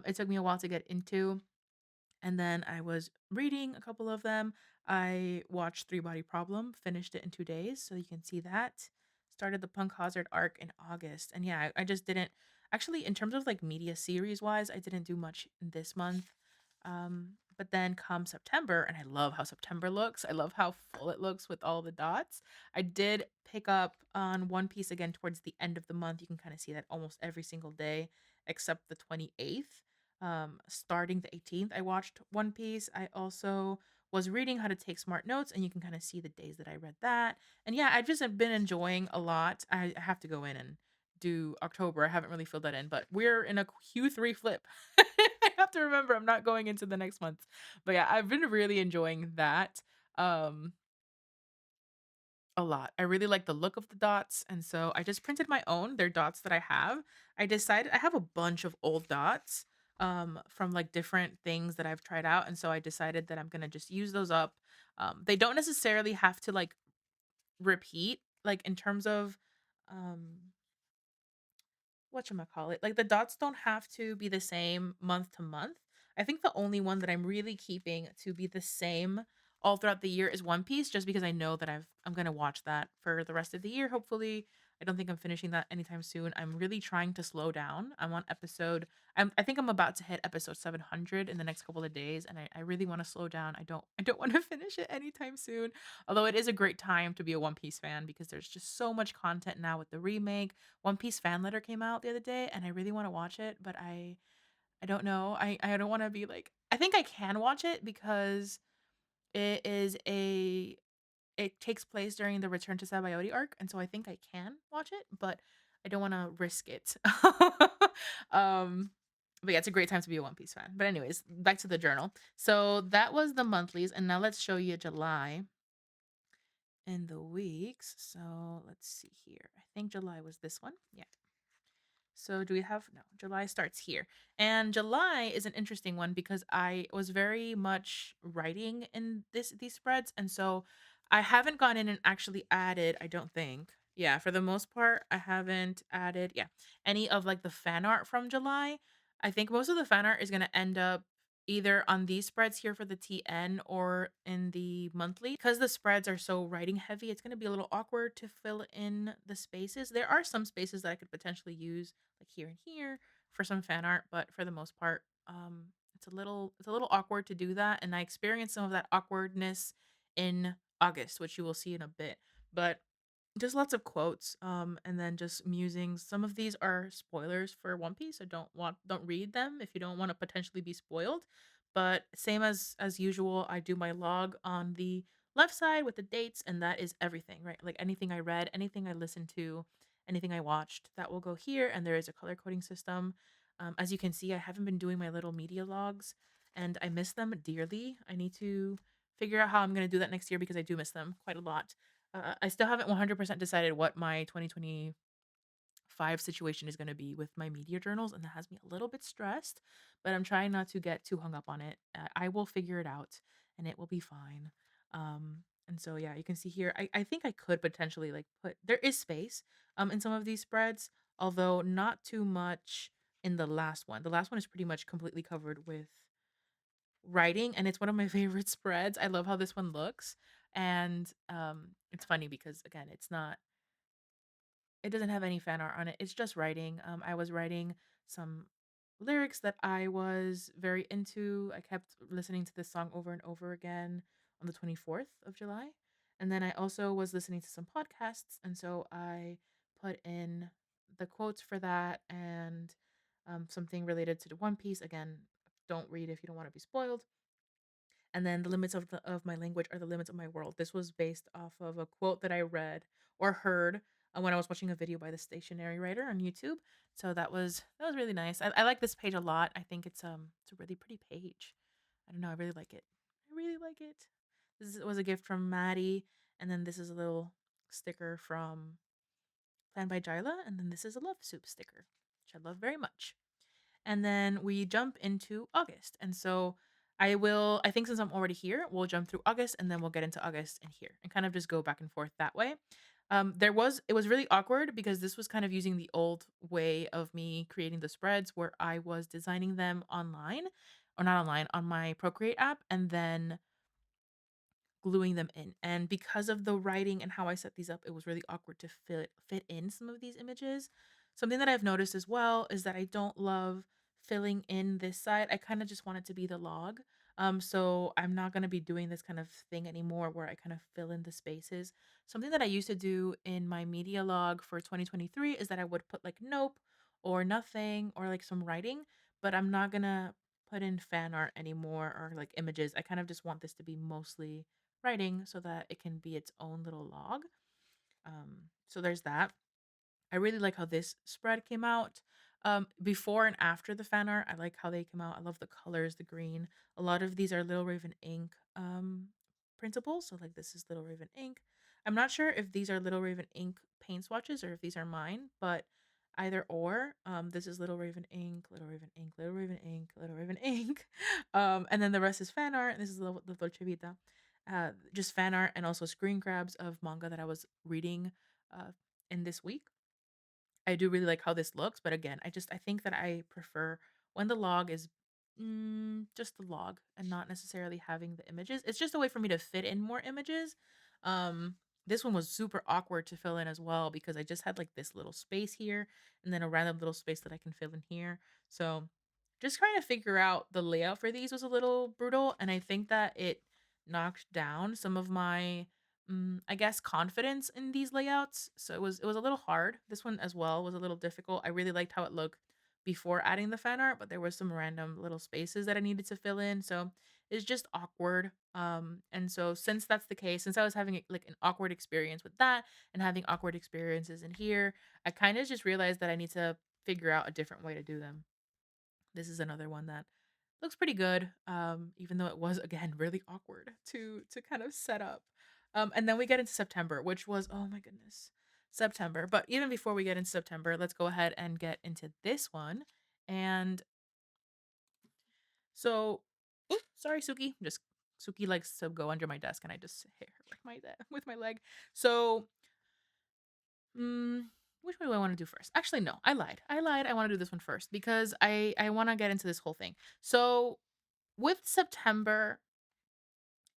It took me a while to get into. And then I was reading a couple of them. I watched Three Body Problem, finished it in 2 days, so you can see that. Started the Punk Hazard arc in August. And yeah, I just didn't actually, in terms of like media series wise, I didn't do much in this month. But then come September, and I love how September looks. I love how full it looks with all the dots. I did pick up on One Piece again towards the end of the month. You can kind of see that almost every single day except the 28th. Starting the 18th, I watched One Piece. I also was reading how to take smart notes, and you can kind of see the days that I read that. And yeah, I've just been enjoying a lot. I have to go in and do October. I haven't really filled that in, but we're in a Q3 flip. I have to remember I'm not going into the next month. But yeah, I've been really enjoying that. Um, a lot. I really like the look of the dots, and so I just printed my own. They're dots that I have. I decided I have a bunch of old dots from like different things that I've tried out, and so I decided that I'm going to just use those up. They don't necessarily have to like repeat like in terms of um whatchamacallit, like, the dots don't have to be the same month to month. I think the only one that I'm really keeping to be the same all throughout the year is One Piece, just because I know that I'm gonna watch that for the rest of the year, hopefully. I don't think I'm finishing that anytime soon. I'm really trying to slow down. I'm on episode I think I'm about to hit episode 700 in the next couple of days, and I really wanna slow down. I don't wanna finish it anytime soon, although it is a great time to be a One Piece fan because there's just so much content now with the remake. One Piece fan letter came out the other day, and I really wanna watch it, but I don't know. I don't wanna be like I think I can watch it because it is a it takes place during the Return to Sabaody arc, and so I think I can watch it, but I don't wanna risk it. Um, but yeah, it's a great time to be a One Piece fan. But anyways, back to the journal. So that was the monthlies, and now let's show you July and the weeks. So let's see here. I think July was this one. Yeah. So do we have no, July starts here. And July is an interesting one because I was very much writing in these spreads, and so I haven't gone in and actually added, I don't think. Yeah, for the most part, I haven't added, yeah, any of like the fan art from July. I think most of the fan art is going to end up either on these spreads here for the TN or in the monthly. Because the spreads are so writing heavy, it's going to be a little awkward to fill in the spaces. There are some spaces that I could potentially use like here and here for some fan art, but for the most part, it's a little awkward to do that, and I experienced some of that awkwardness in August, which you will see in a bit. But just lots of quotes, and then just musings. Some of these are spoilers for One Piece, so don't read them if you don't want to potentially be spoiled. But same as usual, I do my log on the left side with the dates, and that is everything, right? Like anything I read, anything I listened to, anything I watched, that will go here. And there is a color coding system. As you can see, I haven't been doing my little media logs, and I miss them dearly. I need to figure out how I'm going to do that next year because I do miss them quite a lot. I still haven't 100% decided what my 2025 situation is going to be with my media journals, and that has me a little bit stressed, but I'm trying not to get too hung up on it. I will figure it out and it will be fine. And so, yeah, you can see here, I think I could potentially like there is space in some of these spreads, although not too much in the last one. The last one is pretty much completely covered with writing, and it's one of my favorite spreads. I love how this one looks, and, it's funny because, again, it doesn't have any fan art on it, it's just writing. I was writing some lyrics that I was very into. I kept listening to this song over and over again on the 24th of July, and then I also was listening to some podcasts, and so I put in the quotes for that and, something related to the One Piece. Again, don't read if you don't wanna be spoiled. And then the limits of my language are the limits of my world. This was based off of a quote that I read or heard when I was watching a video by the stationary writer on YouTube. So that was really nice. I like this page a lot. I think it's a really pretty page. I don't know. I really like it. I really like it. Was a gift from Maddie, and then this is a little sticker from Planned by Jyla, and then this is a love soup sticker, which I love very much. And then we jump into August. And so I think since I'm already here, we'll jump through August and then we'll get into August and here and kind of just go back and forth that way. It was really awkward because this was kind of using the old way of me creating the spreads where I was designing them online or not online on my Procreate app and then gluing them in. And because of the writing and how I set these up, it was really awkward to fit in some of these images. Something that I've noticed as well is that I don't love filling in this side. I kind of just want it to be the log. So I'm not gonna be doing this kind of thing anymore where I kind of fill in the spaces. Something that I used to do in my media log for 2023 is that I would put like nope or nothing or like some writing, but I'm not gonna put in fan art anymore or like images. I kind of just want this to be mostly writing so that it can be its own little log. So there's that. I really like how this spread came out. Before and after the fan art, I like how they came out. I love the colors, the green. A lot of these are Little Raven ink printables. So like this is Little Raven ink. I'm not sure if these are Little Raven ink paint swatches or if these are mine, but either or. This is Little Raven ink, Little Raven ink, Little Raven ink, Little Raven ink. And then the rest is fan art. This is the Dolce Vita. Just fan art and also screen grabs of manga that I was reading in this week. I do really like how this looks, but again, I think that I prefer when the log is just the log and not necessarily having the images. It's just a way for me to fit in more images. Um, this one was super awkward to fill in as well because I just had like this little space here and then a random little space that I can fill in here. So just trying to figure out the layout for these was a little brutal, and I think that it knocked down some of my I guess confidence in these layouts. So it was a little hard. This one as well was a little difficult. I really liked how it looked before adding the fan art, but there was some random little spaces that I needed to fill in. So it's just awkward. And so since that's the case, since I was having like an awkward experience with that and having awkward experiences in here, I kind of just realized that I need to figure out a different way to do them. This is another one that looks pretty good, even though it was again really awkward to kind of set up. And then we get into September, which was oh my goodness, September. But even before we get into September, let's go ahead and get into this one. And so, oops, sorry, Suki. Just Suki likes to go under my desk, and I just hit her with with my leg. So, mm, which one do I want to do first? Actually, no, I lied. I lied. I want to do this one first because I want to get into this whole thing. So with September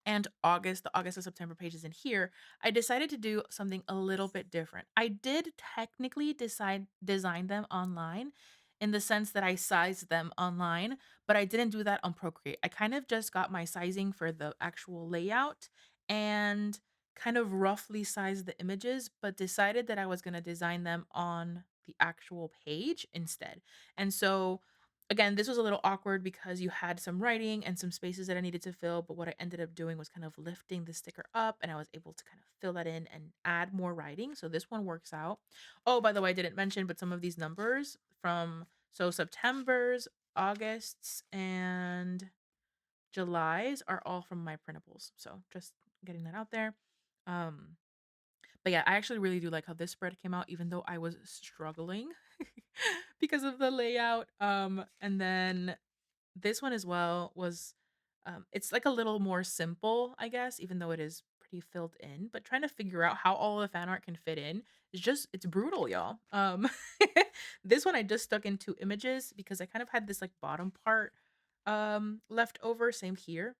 and August, the August and September pages in here, I decided to do something a little bit different. I did technically decide design them online in the sense that I sized them online, but I didn't do that on Procreate. I kind of just got my sizing for the actual layout and kind of roughly sized the images, but decided that I was going to design them on the actual page instead. And so again, this was a little awkward because you had some writing and some spaces that I needed to fill, but what I ended up doing was kind of lifting the sticker up and I was able to kind of fill that in and add more writing. So this one works out. Oh, by the way, I didn't mention, but some of these numbers from September's, August's, and July's are all from my printables. So just getting that out there. Um, but yeah, I actually really do like how this spread came out, even though I was struggling because of the layout. And then this one as well was it's like a little more simple, I guess, even though it is pretty filled in, but trying to figure out how all the fan art can fit in is just it's brutal, y'all. This one I just stuck into images because I kind of had this like bottom part left over, same here.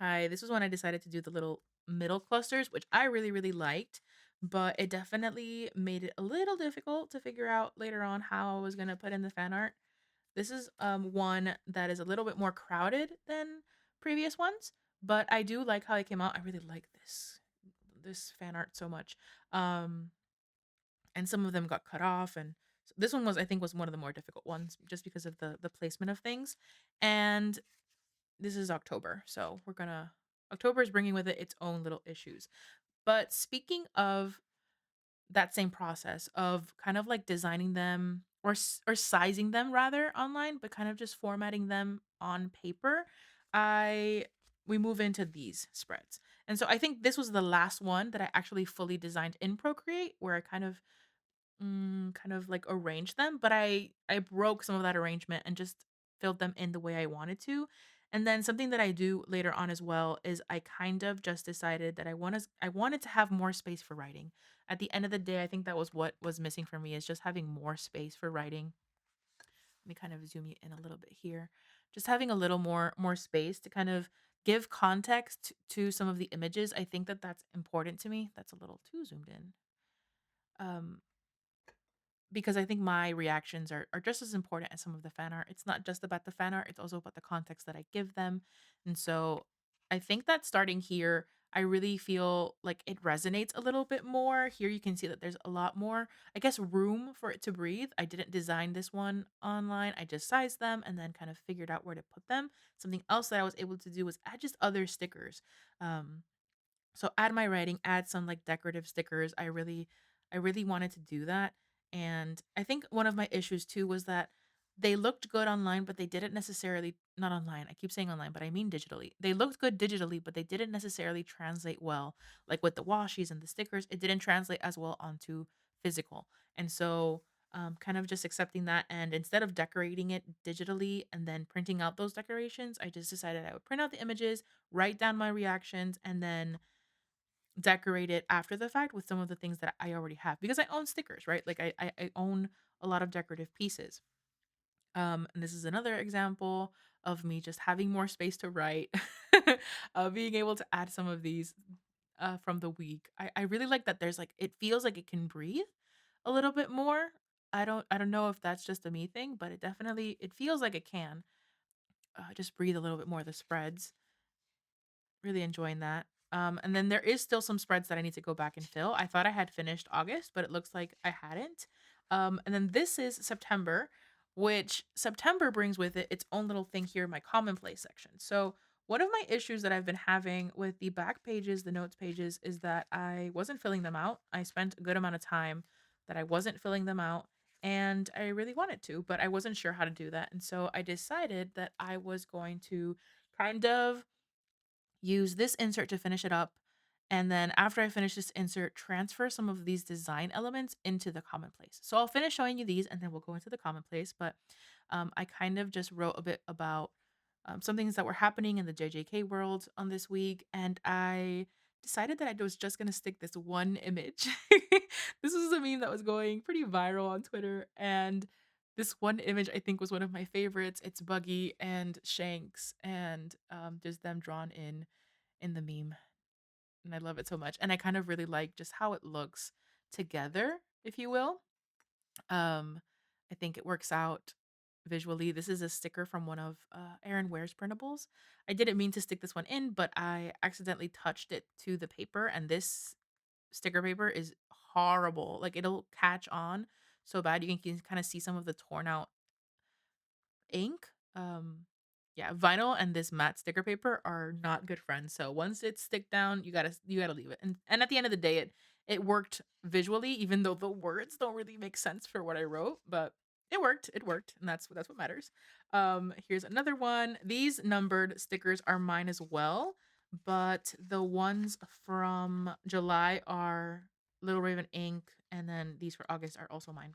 I This was when I decided to do the little middle clusters, which I really, really liked, but it definitely made it a little difficult to figure out later on how I was gonna put in the fan art. This is one that is a little bit more crowded than previous ones, but I do like how it came out. I really like this fan art so much. Um and some of them got cut off, and this one was I think was one of the more difficult ones just because of the placement of things. And this is October, so October is bringing with it its own little issues. But speaking of that same process of kind of like designing them or sizing them rather online, but kind of just formatting them on paper, I we move into these spreads. And so I think this was the last one that I actually fully designed in Procreate, where I kind of like arranged them, but I broke some of that arrangement and just filled them in the way I wanted to. And then something that I do later on as well is I kind of just decided that I wanted to have more space for writing. At the end of the day, I think that was what was missing for me is just having more space for writing. Let me kind of zoom you in a little bit here. Just having a little more space to kind of give context to some of the images. I think that that's important to me. That's a little too zoomed in. Um because I think my reactions are just as important as some of the fan art. It's not just about the fan art, it's also about the context that I give them. And so I think that starting here, I really feel like it resonates a little bit more. Here you can see that there's a lot more, I guess, room for it to breathe. I didn't design this one online. I just sized them and then kind of figured out where to put them. Something else that I was able to do was add just other stickers. Um, so add my writing, add some like decorative stickers. I really wanted to do that. And I think one of my issues too was that they looked good online, but they didn't necessarily not online. I keep saying online, but I mean digitally. They looked good digitally, but they didn't necessarily translate well. Like with the washies and the stickers, it didn't translate as well onto physical. And so kind of just accepting that. And instead of decorating it digitally and then printing out those decorations, I just decided I would print out the images, write down my reactions, and then decorate it after the fact with some of the things that I already have because I own stickers, right? Like I own a lot of decorative pieces. And this is another example of me just having more space to write, being able to add some of these from the week. I really like that there's like it feels like it can breathe a little bit more. I don't know if that's just a me thing, but it feels like it can just breathe a little bit more. The spreads really enjoying that. And then there is still some spreads that I need to go back and fill. I thought I had finished August, but it looks like I hadn't. And then this is September, which September brings with it its own little thing here in my commonplace section. So one of my issues that I've been having with the back pages, the notes pages, is that I wasn't filling them out. I spent a good amount of time that I wasn't filling them out, and I really wanted to, but I wasn't sure how to do that. And so I decided that I was going to kind of use this insert to finish it up. And then after I finish this insert, transfer some of these design elements into the commonplace. So I'll finish showing you these and then we'll go into the commonplace. But I kind of just wrote a bit about some things that were happening in the JJK world on this week. And I decided that I was just going to stick this one image. This was a meme that was going pretty viral on Twitter. And this one image I think was one of my favorites. It's Buggy and Shanks and just them drawn in the meme, and I love it so much. And I kind of really like just how it looks together, if you will. Um, I think it works out visually. This is a sticker from one of Aaron Ware's printables. I didn't mean to stick this one in, but I accidentally touched it to the paper, and this sticker paper is horrible. Like it'll catch on so bad. You can kind of see some of the torn out ink. Yeah, vinyl and this matte sticker paper are not good friends. So once it's stick down, you gotta leave it. And at the end of the day, it worked visually, even though the words don't really make sense for what I wrote, but it worked. It worked, and that's what matters. Here's another one. These numbered stickers are mine as well, but the ones from July are Little Raven ink, and then these for August are also mine.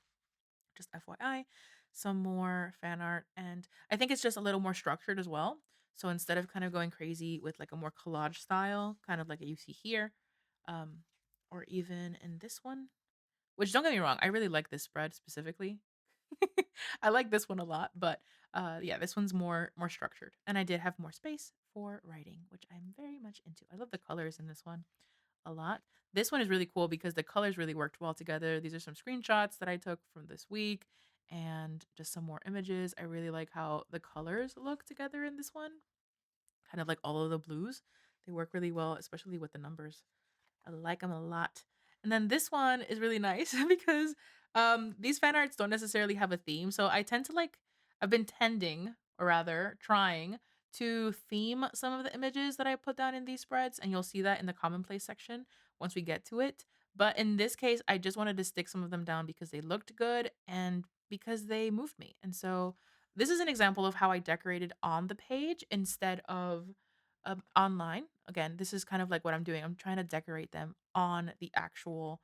Just FYI, some more fan art. And I think it's just a little more structured as well. So instead of kind of going crazy with like a more collage style, kind of like you see here, um, or even in this one, which don't get me wrong, I really like this spread specifically. I like this one a lot, but yeah, this one's more structured. And I did have more space for writing, which I'm very much into. I love the colors in this one a lot. This one is really cool because the colors really worked well together. These are some screenshots that I took from this week and just some more images. I really like how the colors look together in this one. Kind of like all of the blues. They work really well, especially with the numbers. I like them a lot. And then this one is really nice because these fan arts don't necessarily have a theme. So I tend to like I've been tending or rather trying to theme some of the images that I put down in these spreads and you'll see that in the commonplace section once we get to it. But in this case, I just wanted to stick some of them down because they looked good and because they moved me. And so this is an example of how I decorated on the page instead of online. Again, this is kind of like what I'm doing. I'm trying to decorate them on the actual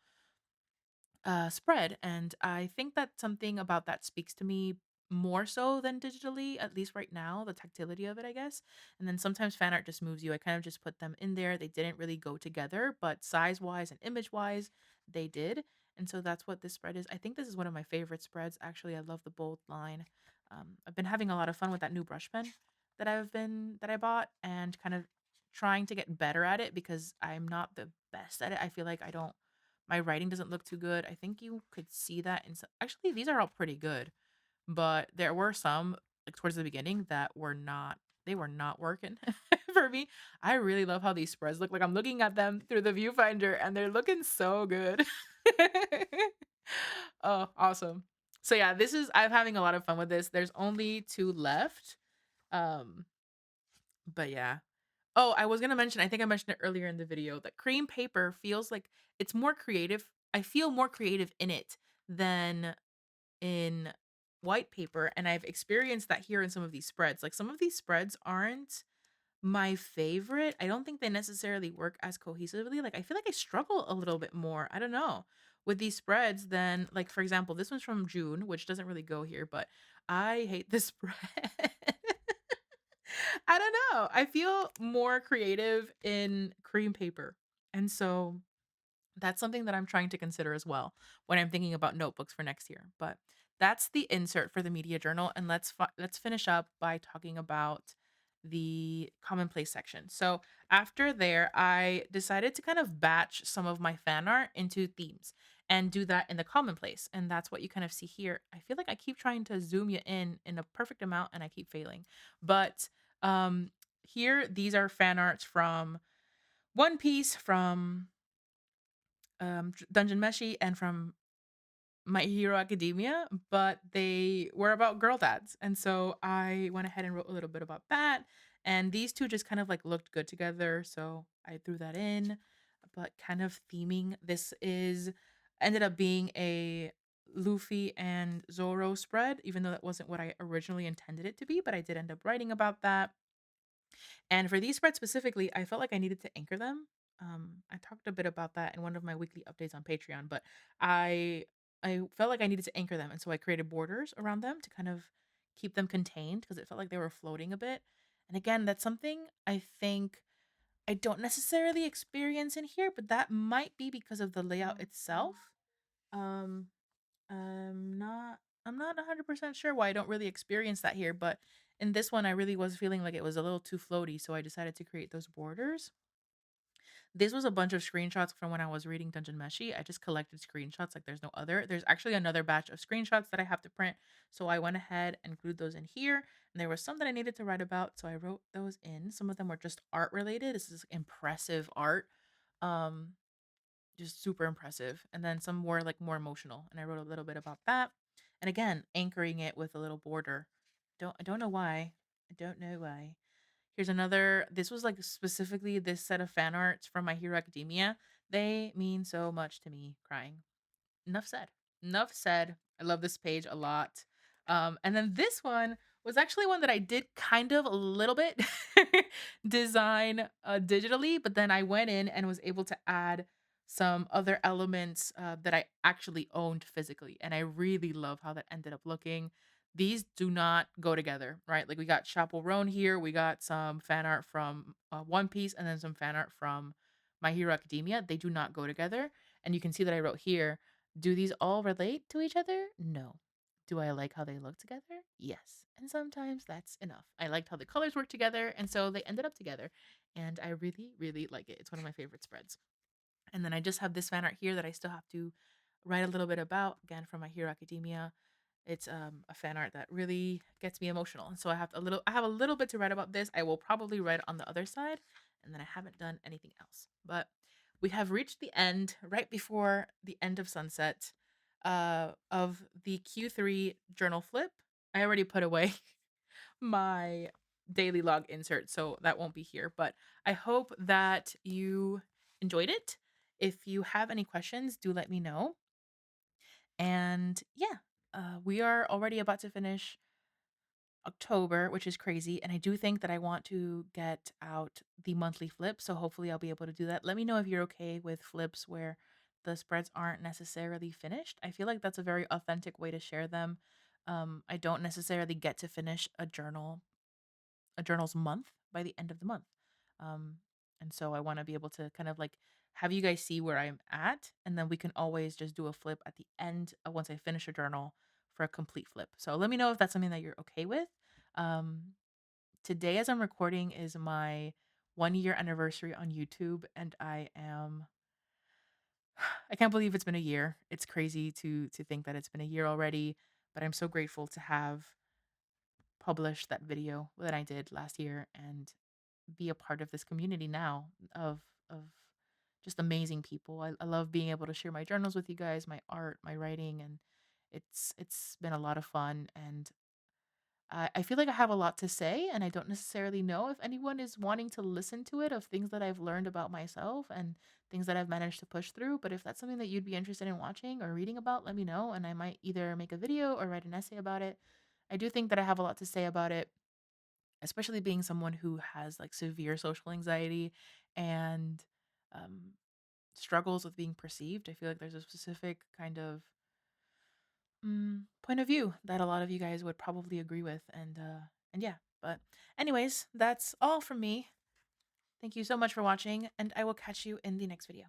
spread, and I think that something about that speaks to me more so than digitally, at least right now, the tactility of it, I guess. And then sometimes fan art just moves you. I kind of just put them in there. They didn't really go together, but size wise and image wise, they did. And so that's what this spread is. I think this is one of my favorite spreads. Actually, I love the bold line. I've been having a lot of fun with that new brush pen that I bought and kind of trying to get better at it because I'm not the best at it. I feel like I don't my writing doesn't look too good. I think you could see that in some actually, these are all pretty good, but there were some, like, towards the beginning that were not they were not working for me. I really love how these spreads look, like, I'm looking at them through the viewfinder, and they're looking so good. Oh, awesome. So, yeah, this is I'm having a lot of fun with this. There's only 2 left, um, but yeah. Oh, I was gonna mention, I think I mentioned it earlier in the video, that cream paper feels like it's more creative. I feel more creative in it than in white paper, and I've experienced that here in some of these spreads. Like some of these spreads aren't my favorite. I don't think they necessarily work as cohesively. Like I feel like I struggle a little bit more. I don't know. With these spreads than like for example, this one's from June, which doesn't really go here, but I hate this spread. I don't know. I feel more creative in cream paper. And so that's something that I'm trying to consider as well when I'm thinking about notebooks for next year. But that's the insert for the media journal, and let's finish up by talking about the commonplace section. So after there, I decided to kind of batch some of my fan art into themes and do that in the commonplace, and that's what you kind of see here. I feel like I keep trying to zoom you in a perfect amount, and I keep failing. But um, here, these are fan arts from One Piece, from Dungeon Meshi, and from My Hero Academia, but they were about girl dads. And so I went ahead and wrote a little bit about that. And these two just kind of like looked good together. So I threw that in, but kind of theming. This is ended up being a Luffy and Zoro spread, even though that wasn't what I originally intended it to be, but I did end up writing about that. And for these spreads specifically, I felt like I needed to anchor them. I talked a bit about that in one of my weekly updates on Patreon, but I I felt like I needed to anchor them, and so I created borders around them to kind of keep them contained because it felt like they were floating a bit. And again, that's something I think I don't necessarily experience in here, but that might be because of the layout itself. Um, I'm not I'm not 100% sure why I don't really experience that here, but in this one I really was feeling like it was a little too floaty, so I decided to create those borders. This was a bunch of screenshots from when I was reading Dungeon Meshi. I just collected screenshots like there's no other. There's actually another batch of screenshots that I have to print, so I went ahead and glued those in here. And there was some that I needed to write about, so I wrote those in. Some of them were just art related. This is impressive art. Um just super impressive. And then some were like more emotional, and I wrote a little bit about that. And again, anchoring it with a little border. I don't know why. I don't know why. Here's another. This was like specifically this set of fan arts from My Hero Academia. They mean so much to me. Crying. Enough said. Enough said. I love this page a lot. And then this one was actually one that I did kind of a little bit design digitally, but then I went in and was able to add some other elements that I actually owned physically. And I really love how that ended up looking. These do not go together, right? Like we got Chaperone here, we got some fan art from One Piece, and then some fan art from My Hero Academia. They do not go together. And you can see that I wrote here, do these all relate to each other? No. Do I like how they look together? Yes. And sometimes that's enough. I liked how the colors work together, and so they ended up together. And I really, really like it. It's one of my favorite spreads. And then I just have this fan art here that I still have to write a little bit about, again from My Hero Academia. It's a fan art that really gets me emotional. And so I have a little bit to write about this. I will probably write on the other side, and then I haven't done anything else. But we have reached the end, right before the end of sunset, of the Q3 journal flip. I already put away my daily log insert, so that won't be here. But I hope that you enjoyed it. If you have any questions, do let me know. And yeah, we are already about to finish October, which is crazy. And I do think that I want to get out the monthly flip. So hopefully I'll be able to do that. Let me know if you're okay with flips where the spreads aren't necessarily finished. I feel like that's a very authentic way to share them. I don't necessarily get to finish a journal's month by the end of the month. Um, and so I want to be able to kind of like have you guys see where I'm at, and then we can always just do a flip at the end once I finish a journal for a complete flip. So let me know if that's something that you're okay with. Um, Today, as I'm recording, is my 1 year anniversary on YouTube, and I can't believe it's been a year. It's crazy to think that it's been a year already, but I'm so grateful to have published that video that I did last year and be a part of this community now of just amazing people. I love being able to share my journals with you guys, my art, my writing, and it's been a lot of fun. And I feel like I have a lot to say, and I don't necessarily know if anyone is wanting to listen to it, of things that I've learned about myself and things that I've managed to push through. But if that's something that you'd be interested in watching or reading about, let me know, and I might either make a video or write an essay about it. I do think that I have a lot to say about it, especially being someone who has like severe social anxiety and um, struggles with being perceived. I feel like there's a specific kind of point of view that a lot of you guys would probably agree with, and yeah. But anyways, that's all from me. Thank you so much for watching, and I will catch you in the next video.